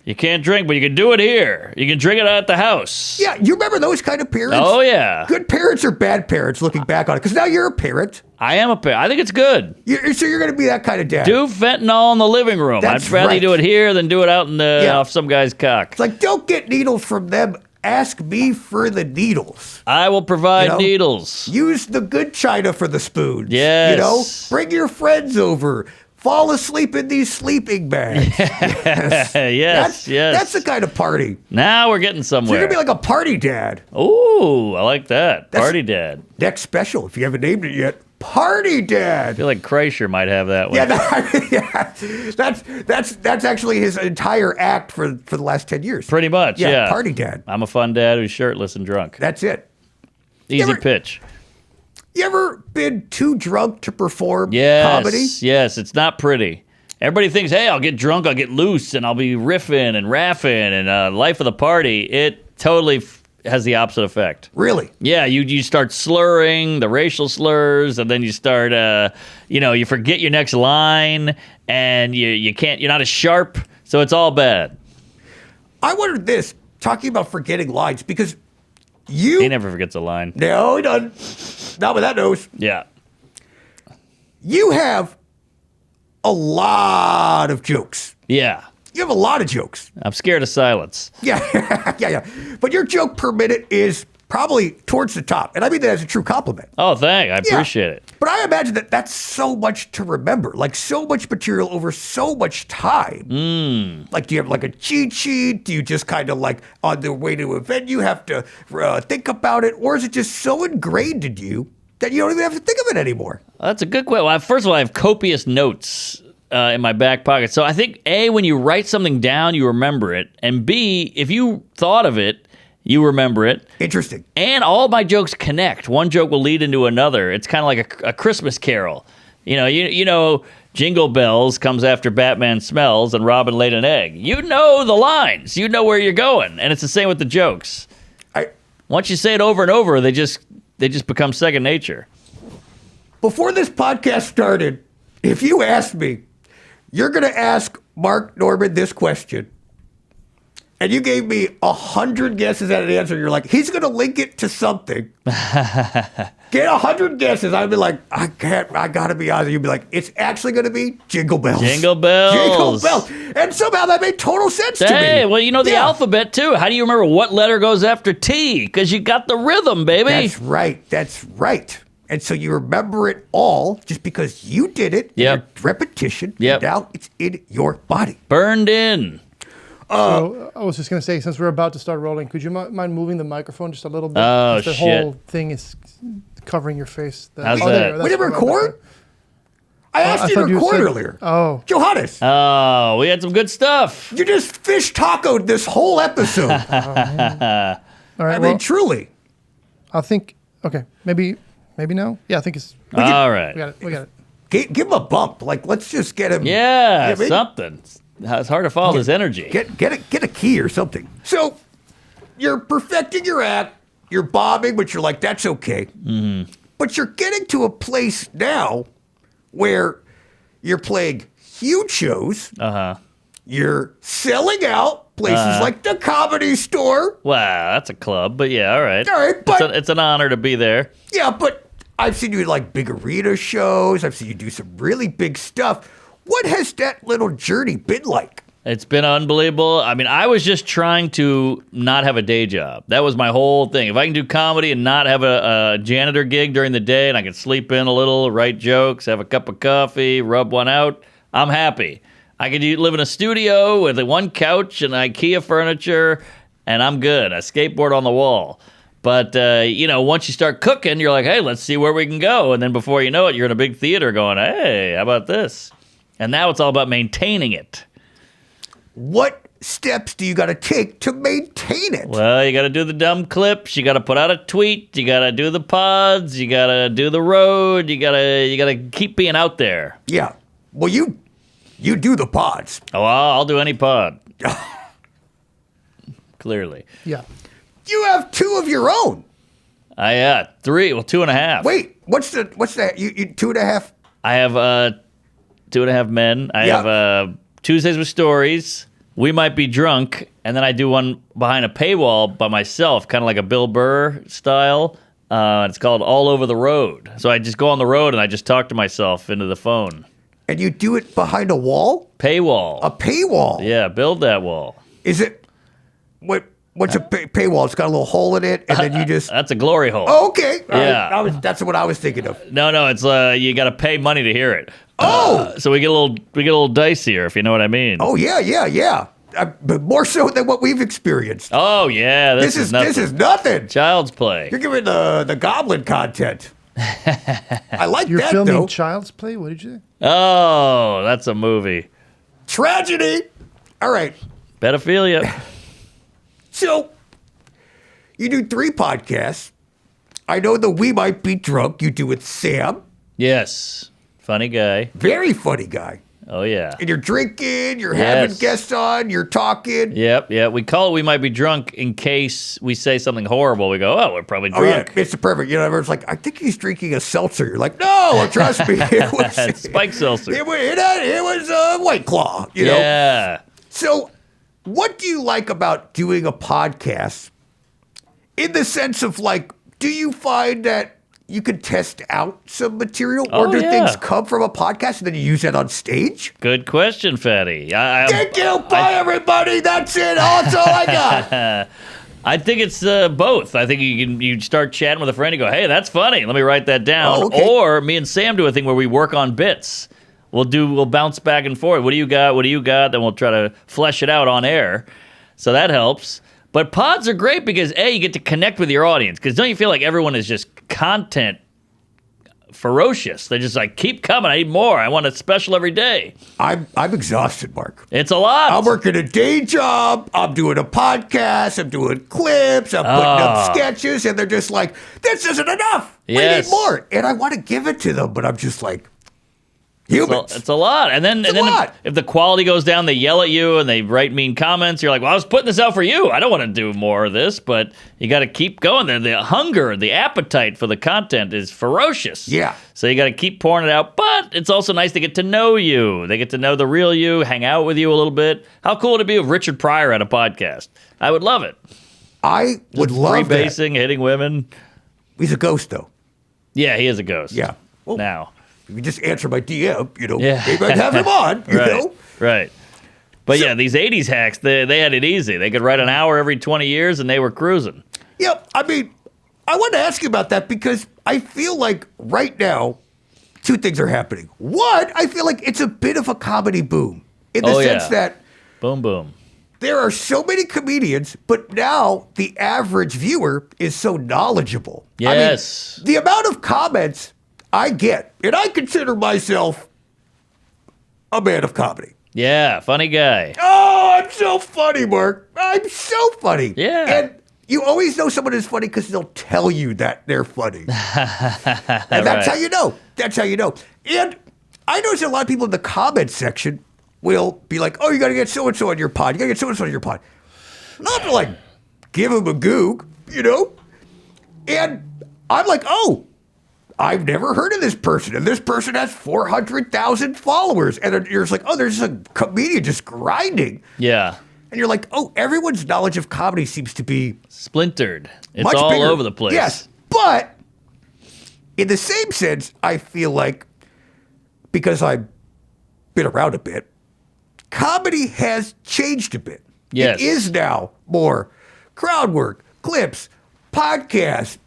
you can't drink, but you can do it here. You can drink it at the house. Yeah, you remember those kind of parents? Oh, yeah. Good parents or bad parents looking back on it? Because now you're a parent. I am a parent. I think it's good. So you're going to be that kind of dad. Do fentanyl in the living room. That's I'd rather right. you do it here than do it out in the off some guy's cock. It's like, don't get needles from them. Ask me for the needles. I will provide You know? needles. Use the good china for the spoons. Yes. You know, bring your friends over. Fall asleep in these sleeping bags. Yes, yes. That's the kind of party. Now we're getting So somewhere. you're going to be like a party dad. Ooh, I like that. Party dad. Next special, if you haven't named it yet. Party I dad. feel like Kreischer might have that one. That's actually his entire act for the last 10 years. Pretty much, yeah. Party dad. I'm a fun dad who's shirtless and drunk. That's it. Easy ever- pitch. You ever been too drunk to perform Yes, comedy? yes, it's not pretty. Everybody thinks, hey, I'll get drunk, I'll get loose, and I'll be riffing and raffing and life of the party. It totally has the opposite effect. Really? Yeah, you start slurring the racial slurs, and then you start, you forget your next line, and you're not as sharp, so it's all bad. I wondered this, talking about forgetting lines, because you... He never forgets a line. No, he doesn't. Not with that nose. Yeah. You have a lot of jokes. Yeah. You have a lot of jokes. I'm scared of silence. Yeah, yeah. But your joke per minute is probably towards the top. And I mean that as a true compliment. Oh, thank. I appreciate it. But I imagine that's so much to remember. Like so much material over so much time. Like do you have like a cheat sheet? Do you just kind of like on the way to an event you have to think about it? Or is it just so ingrained in you that you don't even have to think of it anymore? That's a good question. Well, first of all, I have copious notes in my back pocket. So I think, A, when you write something down, you remember it. And B, if you thought of it, you remember it. Interesting. And all my jokes connect. One joke will lead into another. It's kind of like a Christmas carol. You know, Jingle Bells comes after Batman smells and Robin laid an egg. You know the lines. You know where you're going. And it's the same with the jokes. Once you say it over and over, they just become second nature. Before this podcast started, if you asked me, You're going to ask Mark Norman this question. And you gave me 100 guesses at an answer. You're like, he's going to link it to something. Get 100 guesses. I'd be like, I got to be honest. You'd be like, it's actually going to be Jingle Bells. Jingle Bells. Jingle Bells. And somehow that made total sense to me. Hey, well, you know the alphabet, too. How do you remember what letter goes after T? Because you got the rhythm, baby. That's right. That's right. And so you remember it all just because you did it. Yep. Repetition. Yep. And now it's in your body. Burned in. So I was just going to say, since we're about to start rolling, could you mind moving the microphone just a little bit? Oh, the shit. whole thing is covering your face. How's that? We didn't record? I asked you to record earlier. Oh. Johannes. Oh, we had some good stuff. You just fish tacoed this whole episode. All right. I mean, truly. I think, okay, maybe now? Yeah, I think it's, All right. we got it. Give him a bump. Like, let's just get him. Yeah, maybe- something. It's hard to follow this energy. Get a key or something. So you're perfecting your act. You're bombing, but you're like, that's okay. Mm-hmm. But you're getting to a place now where you're playing huge shows. Uh-huh. You're selling out places like the Comedy Store. Wow, that's a club, but yeah, all right. All right, but it's an honor to be there. yeah, but I've seen you in like big arena shows. I've seen you do some really big stuff. What has that little journey been like? It's been unbelievable. I mean, I was just trying to not have a day job. That was my whole thing. If I can do comedy and not have a janitor gig during the day and I can sleep in a little, write jokes, have a cup of coffee, rub one out, I'm happy. I could live in a studio with one couch and IKEA furniture, and I'm good. I skateboard on the wall. But, once you start cooking, you're like, hey, let's see where we can go. And then before you know it, you're in a big theater going, hey, how about this? And now it's all about maintaining it. What steps do you got to take to maintain it? Well, you got to do the dumb clips. You got to put out a tweet. You got to do the pods. You got to do the road. You got to keep being out there. Yeah. Well, you do the pods. Oh, I'll do any pod. Clearly. Yeah. You have 2 of your own. 3. Well, 2.5. Wait, what's that? You 2.5? I have 2.5 men. I have Tuesdays with Stories. We Might Be Drunk. And then I do one behind a paywall by myself, kind of like a Bill Burr style. It's called All Over the Road. So I just go on the road and I just talk to myself into the phone. And you do it behind a wall? Paywall. A paywall? Yeah, build that wall. Is it... What's a paywall? It's got a little hole in it, and then you just... That's a glory hole. Oh, okay. All Yeah. right. That's what I was thinking of. No, it's you got to pay money to hear it. Oh! So we get a little dicier, if you know what I mean. Oh, yeah. But more so than what we've experienced. Oh yeah, this is nothing. This is nothing. Child's Play. You're giving the Goblin content. I like You're that, filming though. Child's Play? What did you say? Oh, that's a movie. Tragedy. All right. Pedophilia. So, you do 3 podcasts. I know the We Might Be Drunk you do with Sam. Yes. Funny guy. Very funny guy. Oh yeah. And you're drinking, you're having guests on, you're talking. Yep. We call it We Might Be Drunk in case we say something horrible. We go, oh, we're probably Oh, yeah, drunk. it's perfect. Everyone's like, I think he's drinking a seltzer. You're like, no, trust me. It was Spike seltzer. It was a White Claw, you know? Yeah. So, what do you like about doing a podcast in the sense of like, do you find that you can test out some material or do things come from a podcast and then you use that on stage? Good question, Fatty. Thank you. Bye, everybody. That's it. That's all I got. I think it's both. I think you start chatting with a friend and go, hey, that's funny. Let me write that down. Oh, okay. Or me and Sam do a thing where we work on bits. We'll bounce back and forth. What do you got? Then we'll try to flesh it out on air. So that helps. But pods are great because, A, you get to connect with your audience. Because don't you feel like everyone is just content ferocious? They're just like, keep coming. I need more. I want a special every day. I'm exhausted, Mark. It's a lot. I'm working a day job. I'm doing a podcast. I'm doing clips. I'm putting up sketches. And they're just like, this isn't enough. Yes. We need more. And I want to give it to them. But I'm just like, Humans. It's a lot. And then, It's a lot. if the quality goes down, they yell at you and they write mean comments. You're like, well, I was putting this out for you. I don't want to do more of this, but you got to keep going. The hunger, the appetite for the content is ferocious. Yeah. So you got to keep pouring it out. But it's also nice to get to know you. They get to know the real you, hang out with you a little bit. How cool would it be if Richard Pryor had a podcast? I would love it. I would love that. Freebasing, hitting women. He's a ghost, though. Yeah, he is a ghost. Yeah. Well, now. If you just answer my DM, Yeah. maybe I'd have him on, you know? Right. But yeah, these 80s hacks, they had it easy. They could write an hour every 20 years and they were cruising. Yeah, I mean, I wanted to ask you about that because I feel like right now, two things are happening. One, I feel like it's a bit of a comedy boom in the sense that Boom, boom. there are so many comedians, but now the average viewer is so knowledgeable. Yes. I mean, the amount of comments I get, and I consider myself a man of comedy. Yeah, funny guy. Oh, I'm so funny, Mark. I'm so funny. Yeah. And you always know someone is funny because they'll tell you that they're funny. And that's Right. how you know. That's how you know. And I notice a lot of people in the comments section will be like, oh, you got to get so-and-so on your pod. You got to get so-and-so on your pod. Not to like give them a goog, you know? And I'm like, oh, I've never heard of this person, and this person has 400,000 followers. And you're just like, oh, there's a comedian just grinding. Yeah. And you're like, oh, everyone's knowledge of comedy seems to be Splintered. It's much all bigger. over the place. Yes, but in the same sense, I feel like because I've been around a bit, comedy has changed a bit. Yes. It is now more crowd work, clips, podcasts,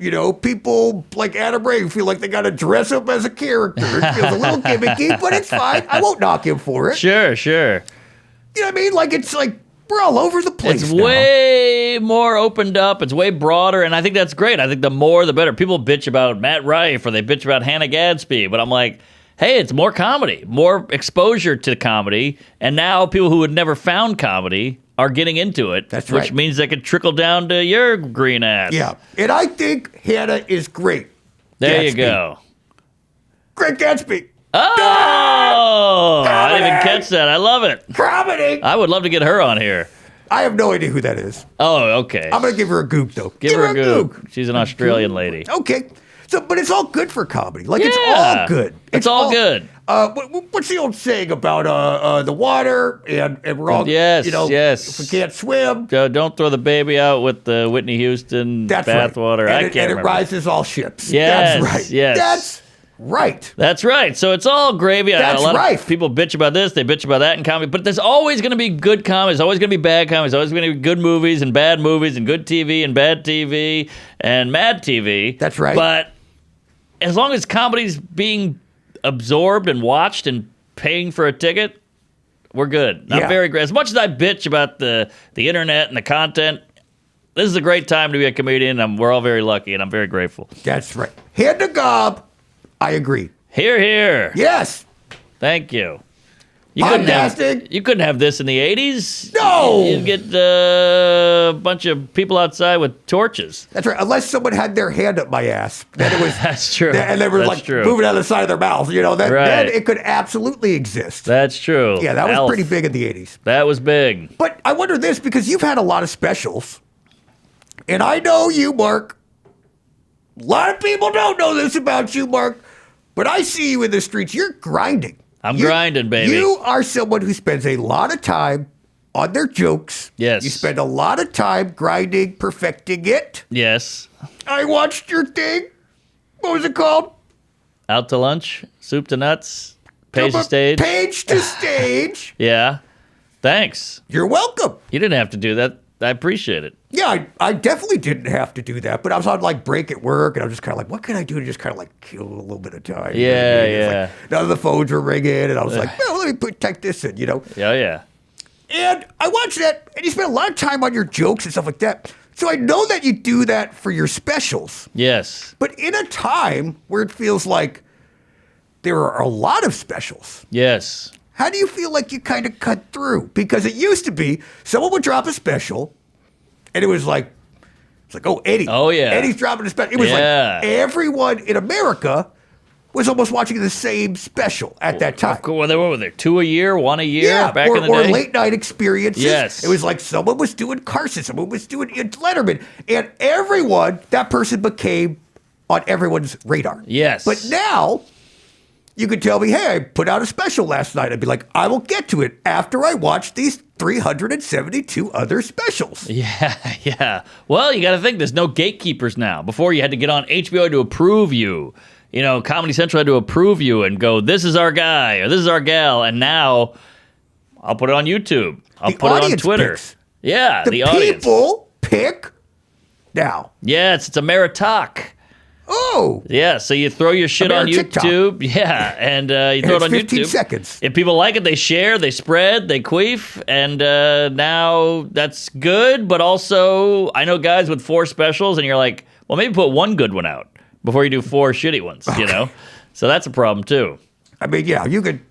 people like Adam Ray who feel like they got to dress up as a character. It feels a little gimmicky, but it's fine. I won't knock him for it. Sure. You know what I mean? Like, it's like we're all over the place It's now. way more opened up. It's way broader, and I think that's great. I think the more, the better. People bitch about Matt Rife or they bitch about Hannah Gadsby, but I'm like, hey, it's more comedy, more exposure to comedy, and now people who had never found comedy are getting into it. That's which right. means they could trickle down to your green ass. Yeah. And I think Hannah is great. There you Gadsby. go. Great Gatsby. Oh, I didn't even catch that. I love it. Comedy. I would love to get her on here. I have no idea who that is. Oh, okay. I'm going to give her a goog, though. Give her a goog. She's an Australian lady. Okay. So, but it's all good for comedy. Like, it's Yeah. all good. It's all good. What's the old saying about the water and we're all, Yes, yes. if we can't swim, Don't throw the baby out with the Whitney Houston that's bathwater. right. I And can't it remember. rises all ships. Yes, That's right. yes. That's right. That's right. So it's all gravy. That's a lot right. of people bitch about this, they bitch about that in comedy, but there's always going to be good comedy. There's always going to be bad comedy. There's always going to be good movies and bad movies and good TV and bad TV and mad TV. That's right. But as long as comedy's being absorbed and watched and paying for a ticket, we're good. Yeah. I'm very great. As much as I bitch about the internet and the content, this is a great time to be a comedian. We're all very lucky, and I'm very grateful. That's right. Hand to gob. I agree. Hear, hear. Yes. Thank you. Podcasting. You couldn't have this in the 80s. No. You'd get a bunch of people outside with torches. That's right. Unless someone had their hand up my ass. Then it was. That's true. And they were That's like true. moving out of the side of their mouth. Then Right. it could absolutely exist. That's true. Yeah, that was Alf. pretty big in the 80s. That was big. But I wonder this because you've had a lot of specials. And I know you, Mark. A lot of people don't know this about you, Mark. But I see you in the streets. You're grinding. I'm grinding, baby. You are someone who spends a lot of time on their jokes. Yes. You spend a lot of time grinding, perfecting it. Yes. I watched your thing. What was it called? Out to lunch, soup to nuts, page to stage. Page to stage. Yeah. Thanks. You're welcome. You didn't have to do that. I appreciate it. Yeah, I definitely didn't have to do that, but I was on like break at work, and I was just kind of like, what can I do to just kind of like kill a little bit of time? You know what I Yeah, mean? It's yeah. Like, none of the phones were ringing, and I was like, well, let me protect this in, Oh, yeah. And I watched that, and you spent a lot of time on your jokes and stuff like that. So I know that you do that for your specials, Yes. but in a time where it feels like there are a lot of specials, Yes. how do you feel like you kind of cut through? Because it used to be someone would drop a special, and it was like, oh, Eddie. Oh, yeah. Eddie's dropping a special. It was Yeah. like everyone in America was almost watching the same special at that time. Well, what were there? 2 a year, 1 a year Yeah, back in the or day? late night experiences. Yes. It was like someone was doing Carson, someone was doing Letterman, and that person became on everyone's radar. Yes. But now, you could tell me, hey, I put out a special last night. I'd be like, I will get to it after I watch these 372 other specials. Yeah. Well, you got to think there's no gatekeepers now. Before you had to get on HBO to approve you. You know, Comedy Central had to approve you and go, this is our guy or this is our gal. And now I'll put it on YouTube. I'll put it on Twitter. Picks. Yeah, The audience. people pick now. Yes, it's a meritocracy. Oh. Yeah, so you throw your shit on TikTok. YouTube. Yeah, and you throw it it's on 15 YouTube. seconds. If people like it, they share, they spread, they queef, and now that's good. But also, I know guys with 4 specials, and you're like, well, maybe put one good one out before you do 4 shitty ones, you know? So that's a problem, too. I mean, yeah, you could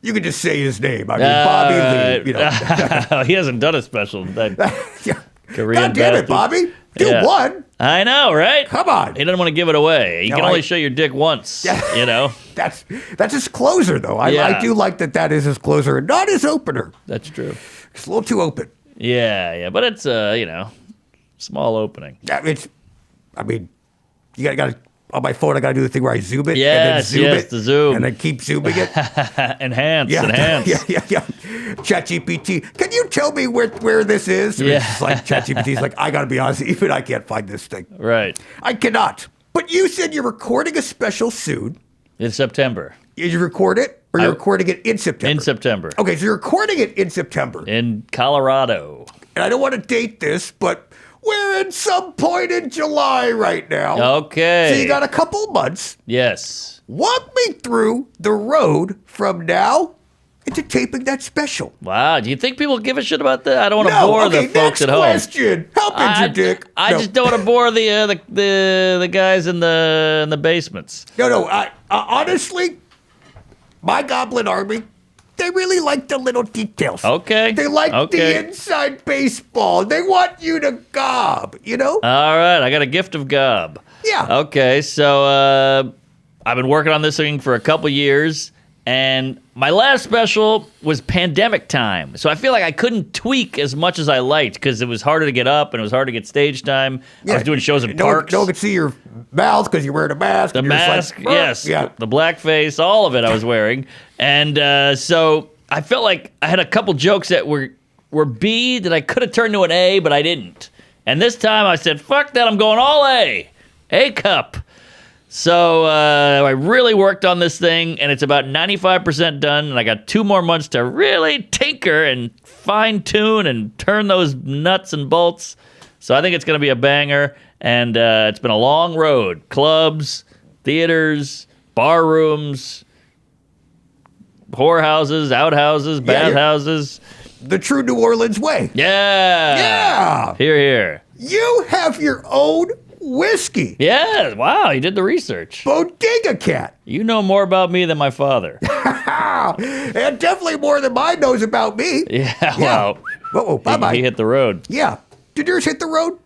just say his name. I mean, Bobby Lee, you know. He hasn't done a special. That Yeah. Korean God damn bastard. it, Bobby. Do Yeah. one. I know, right? Come on. He doesn't want to give it away. You No, can only show your dick once, you know? That's his closer, though. I Yeah. do like that is his closer and not his opener. That's true. It's a little too open. Yeah, but it's, small opening. I mean, you got to, on my phone, I got to do the thing where I zoom it Yes, and then zoom yes, it. the zoom. And then keep zooming it. Enhance. Yeah. ChatGPT. Can you tell me where this is? And Yeah. It's like ChatGPT's like, I got to be honest, even I can't find this thing. Right. I cannot. But you said you're recording a special soon. In September. Did you record it? Or you're recording it in September? In September. Okay, so you're recording it in September. In Colorado. And I don't want to date this, but we're at some point in July right now. Okay. So you got a couple months. Yes. Walk me through the road from now into taping that special. Wow. Do you think people give a shit about that? I don't want to bore the folks at home. Question. How big's your dick? I No. just don't want to bore the guys in the basements. No. Honestly, my Goblin army, they really like the little details. Okay. They like Okay. the inside baseball. They want you to gob, you know? All right. I got a gift of gob. Yeah. Okay. So I've been working on this thing for a couple years. And my last special was pandemic time. So I feel like I couldn't tweak as much as I liked because it was harder to get up and it was hard to get stage time. I was doing shows in parks. No one could see your mouth because you're wearing a mask. The and you're just mask, like, yes. Yeah. The blackface, all of it I was wearing. And so I felt like I had a couple jokes that were B that I could have turned to an A, but I didn't. And this time I said, fuck that, I'm going all A. A cup. So I really worked on this thing, and it's about 95% done, and I got 2 more months to really tinker and fine-tune and turn those nuts and bolts. So I think it's going to be a banger, and it's been a long road. Clubs, theaters, bar rooms, whorehouses, outhouses, bathhouses. The true New Orleans way. Yeah. Yeah. Here, here. You have your own whiskey. Yeah. Wow, you did the research. Bodega Cat. You know more about me than my father. And definitely more than mine knows about me. Yeah, well, Whoa, bye-bye. he hit the road. Yeah. Did yours hit the road?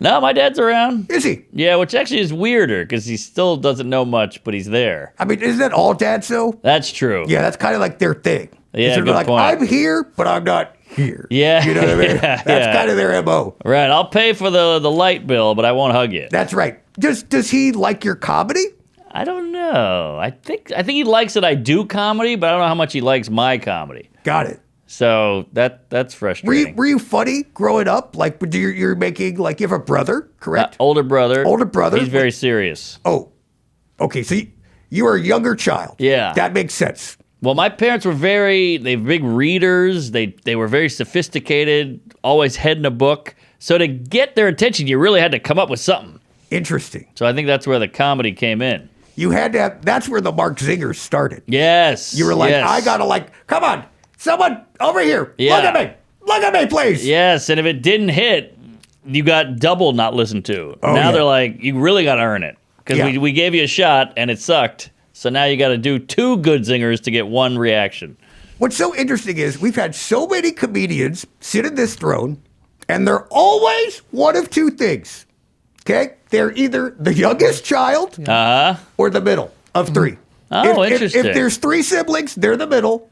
No, my dad's around. Is he? Yeah, which actually is weirder because he still doesn't know much, but he's there. I mean, isn't that all dads though? That's true. Yeah, that's kind of like their thing. Yeah, They're good like, point. I'm here, but I'm not here. Yeah. You know what I mean? Yeah, That's yeah. kind of their MO. Right, I'll pay for the light bill, but I won't hug you. That's right. Does he like your comedy? I don't know. I think he likes that I do comedy, but I don't know how much he likes my comedy. Got it. So that's frustrating. Were you funny growing up? Like, you're making, like, you have a brother, correct? Older brother. Older brother? He's very serious. Oh, okay. So you were a younger child. Yeah. That makes sense. Well, my parents were they were big readers. They were very sophisticated, always head in a book. So to get their attention, you really had to come up with something. Interesting. So I think that's where the comedy came in. You had to have, that's where the Mark Zingers started. Yes. You were like, yes. I gotta come on, someone over here. Yeah. Look at me, please. Yes, and if it didn't hit, you got double not listened to. Oh, now yeah. they're like, you really got to earn it. Because Yeah. we gave you a shot and it sucked. So now you got to do 2 good zingers to get 1 reaction. What's so interesting is we've had so many comedians sit in this throne, and they're always one of 2 things. Okay? They're either the youngest child or the middle. of 3. Oh, If interesting. there's 3 siblings, they're the middle.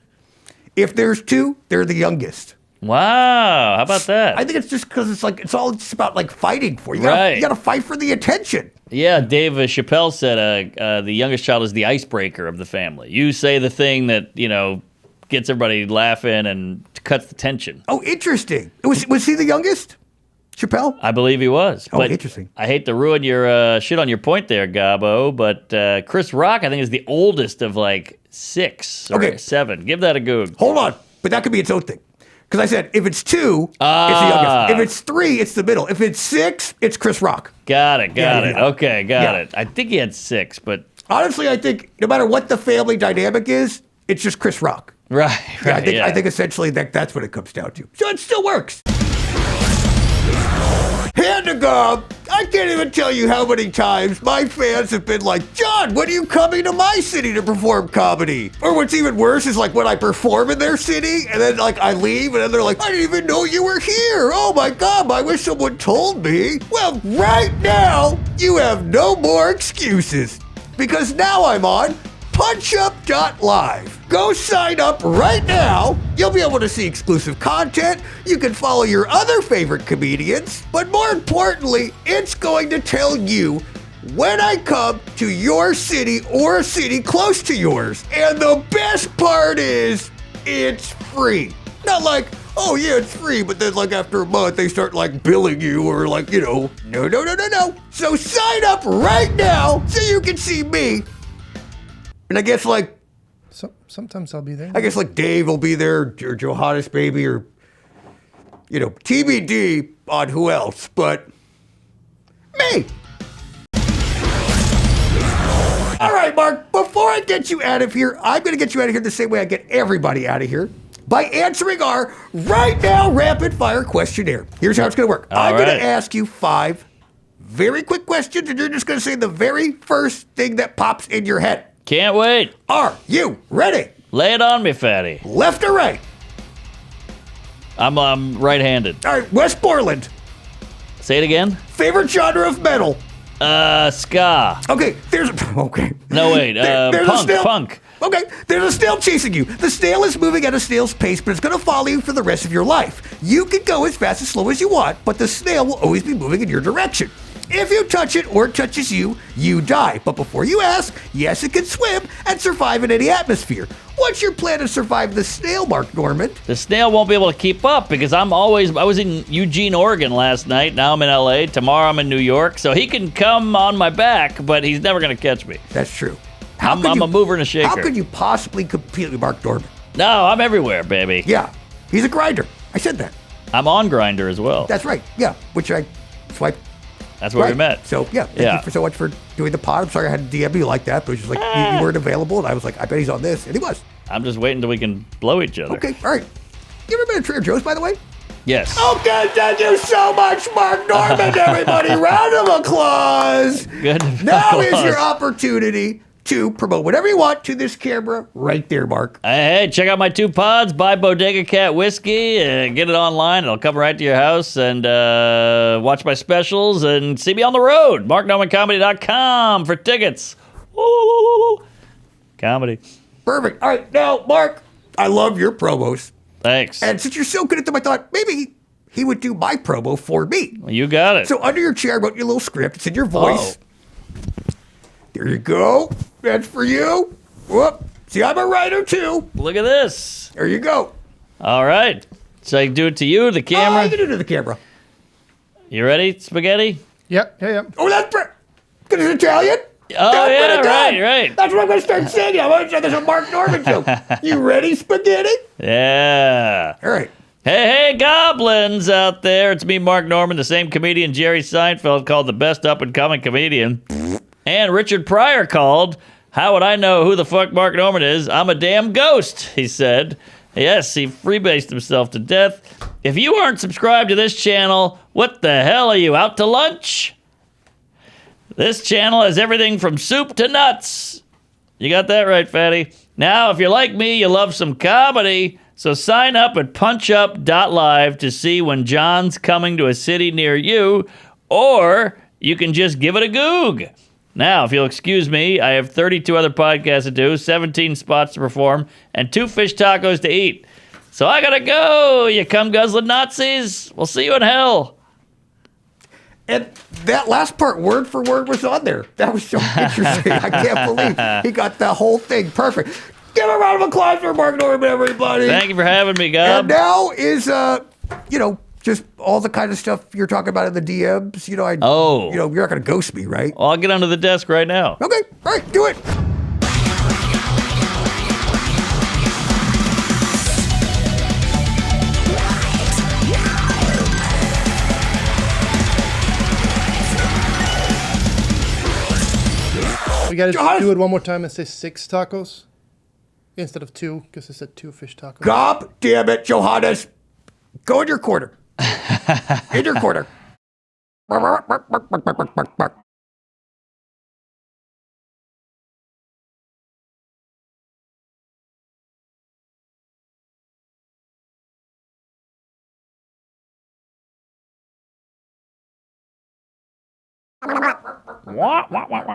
If there's 2, they're the youngest. Wow, how about that? I think it's just because it's all just about like fighting for you. Right. You got to fight for the attention. Yeah, Dave Chappelle said the youngest child is the icebreaker of the family. You say the thing that, gets everybody laughing and cuts the tension. Oh, interesting. Was he the youngest? Chappelle? I believe he was. Oh, But interesting. I hate to ruin your shit on your point there, Gabo, but Chris Rock, I think, is the oldest of like 6 or 7. Give that a goog. Hold on. But that could be its own thing. Because I said, if it's 2, it's the youngest. If it's 3, it's the middle. If it's 6, it's Chris Rock. Got it. Yeah. Okay, got Yeah. it. I think he had 6, but... Honestly, I think no matter what the family dynamic is, it's just Chris Rock. Right. I think essentially that's what it comes down to. So it still works. Hand to God, I can't even tell you how many times my fans have been like, John, when are you coming to my city to perform comedy? Or what's even worse is like when I perform in their city and then like I leave and then they're like, I didn't even know you were here. Oh my God, I wish someone told me. Well, right now, you have no more excuses because now I'm on Punchup.live. Go sign up right now. You'll be able to see exclusive content. You can follow your other favorite comedians. But more importantly, it's going to tell you when I come to your city or a city close to yours. And the best part is it's free. Not like, oh yeah, it's free, but then like after a month they start like billing you or like, no. So sign up right now so you can see me. And I guess like, Sometimes I'll be there. I guess like Dave will be there, or Johannes maybe, or, TBD on who else, but me. All right, Mark, before I get you out of here, I'm going to get you out of here the same way I get everybody out of here, by answering our right now rapid fire questionnaire. Here's how it's going to work. I'm going to ask you 5 very quick questions, and you're just going to say the very first thing that pops in your head. Can't wait. Are you ready? Lay it on me, fatty. Left or right? I'm right-handed. All right, West Portland. Say it again. Favorite genre of metal? Ska. Okay, No, wait. There's a snail. Punk. Okay, there's a snail chasing you. The snail is moving at a snail's pace, but it's going to follow you for the rest of your life. You can go as fast as slow as you want, but the snail will always be moving in your direction. If you touch it or it touches you, you die. But before you ask, yes, it can swim and survive in any atmosphere. What's your plan to survive the snail, Mark Norman? The snail won't be able to keep up because I was in Eugene, Oregon last night. Now I'm in LA. Tomorrow I'm in New York. So he can come on my back, but he's never going to catch me. That's true. I'm a mover and a shaker. How could you possibly compete with Mark Norman? No, I'm everywhere, baby. Yeah, he's a grinder. I said that. I'm on Grindr as well. That's right. Yeah, which I swiped. That's where we met. So, yeah, thank you so much for doing the pod. I'm sorry I had to DM you like that, but it was just like, you weren't available, and I was like, I bet he's on this, and he was. I'm just waiting until we can blow each other. Okay, all right. You ever been to Trader Joe's, by the way? Yes. Okay, thank you so much, Mark Norman, everybody. Round of applause. Good. Now is your opportunity to promote whatever you want to this camera right there, Mark. Hey, check out my 2 pods. Buy Bodega Cat whiskey. Get it online. It'll come right to your house. And watch my specials and see me on the road. MarkNormanComedy.com for tickets. Woo! Comedy. Perfect. All right, now, Mark, I love your promos. Thanks. And since you're so good at them, I thought maybe he would do my promo for me. You got it. So under your chair, I wrote your little script. It's in your voice. There you go. That's for you. Whoop. See, I'm a writer too. Look at this. There you go. All right. So I do it to you, the Oh, camera. you can do it to the camera. You ready, Spaghetti? Yeah. Oh, that's because it's Italian. Oh, That's yeah, pretty good. right. That's what I'm going to start singing. I'm going to say there's a Mark Norman joke. You ready, Spaghetti? Yeah. All right. Hey, goblins out there. It's me, Mark Norman, the same comedian Jerry Seinfeld called the best up-and-coming comedian. And Richard Pryor called, how would I know who the fuck Mark Norman is? I'm a damn ghost, he said. Yes, he freebased himself to death. If you aren't subscribed to this channel, what the hell are you, out to lunch? This channel has everything from soup to nuts. You got that right, fatty. Now, if you're like me, you love some comedy, so sign up at Punchup.live to see when John's coming to a city near you, or you can just give it a goog. Now, if you'll excuse me, I have 32 other podcasts to do, 17 spots to perform, and 2 fish tacos to eat. So I gotta go, you cum guzzling Nazis. We'll see you in hell. And that last part, word for word, was on there. That was so interesting. I can't believe he got the whole thing perfect. Give a round of applause for Mark Norman, everybody. Thank you for having me, Gob. And now is, just all the kind of stuff you're talking about in the DMs. You're not going to ghost me, right? Well, I'll get under the desk right now. Okay, all right, do it. We got to Johannes! do it one more time and say 6 tacos instead of 2, because it said 2 fish tacos. God damn it, Johannes. Go in your corner. In your corner.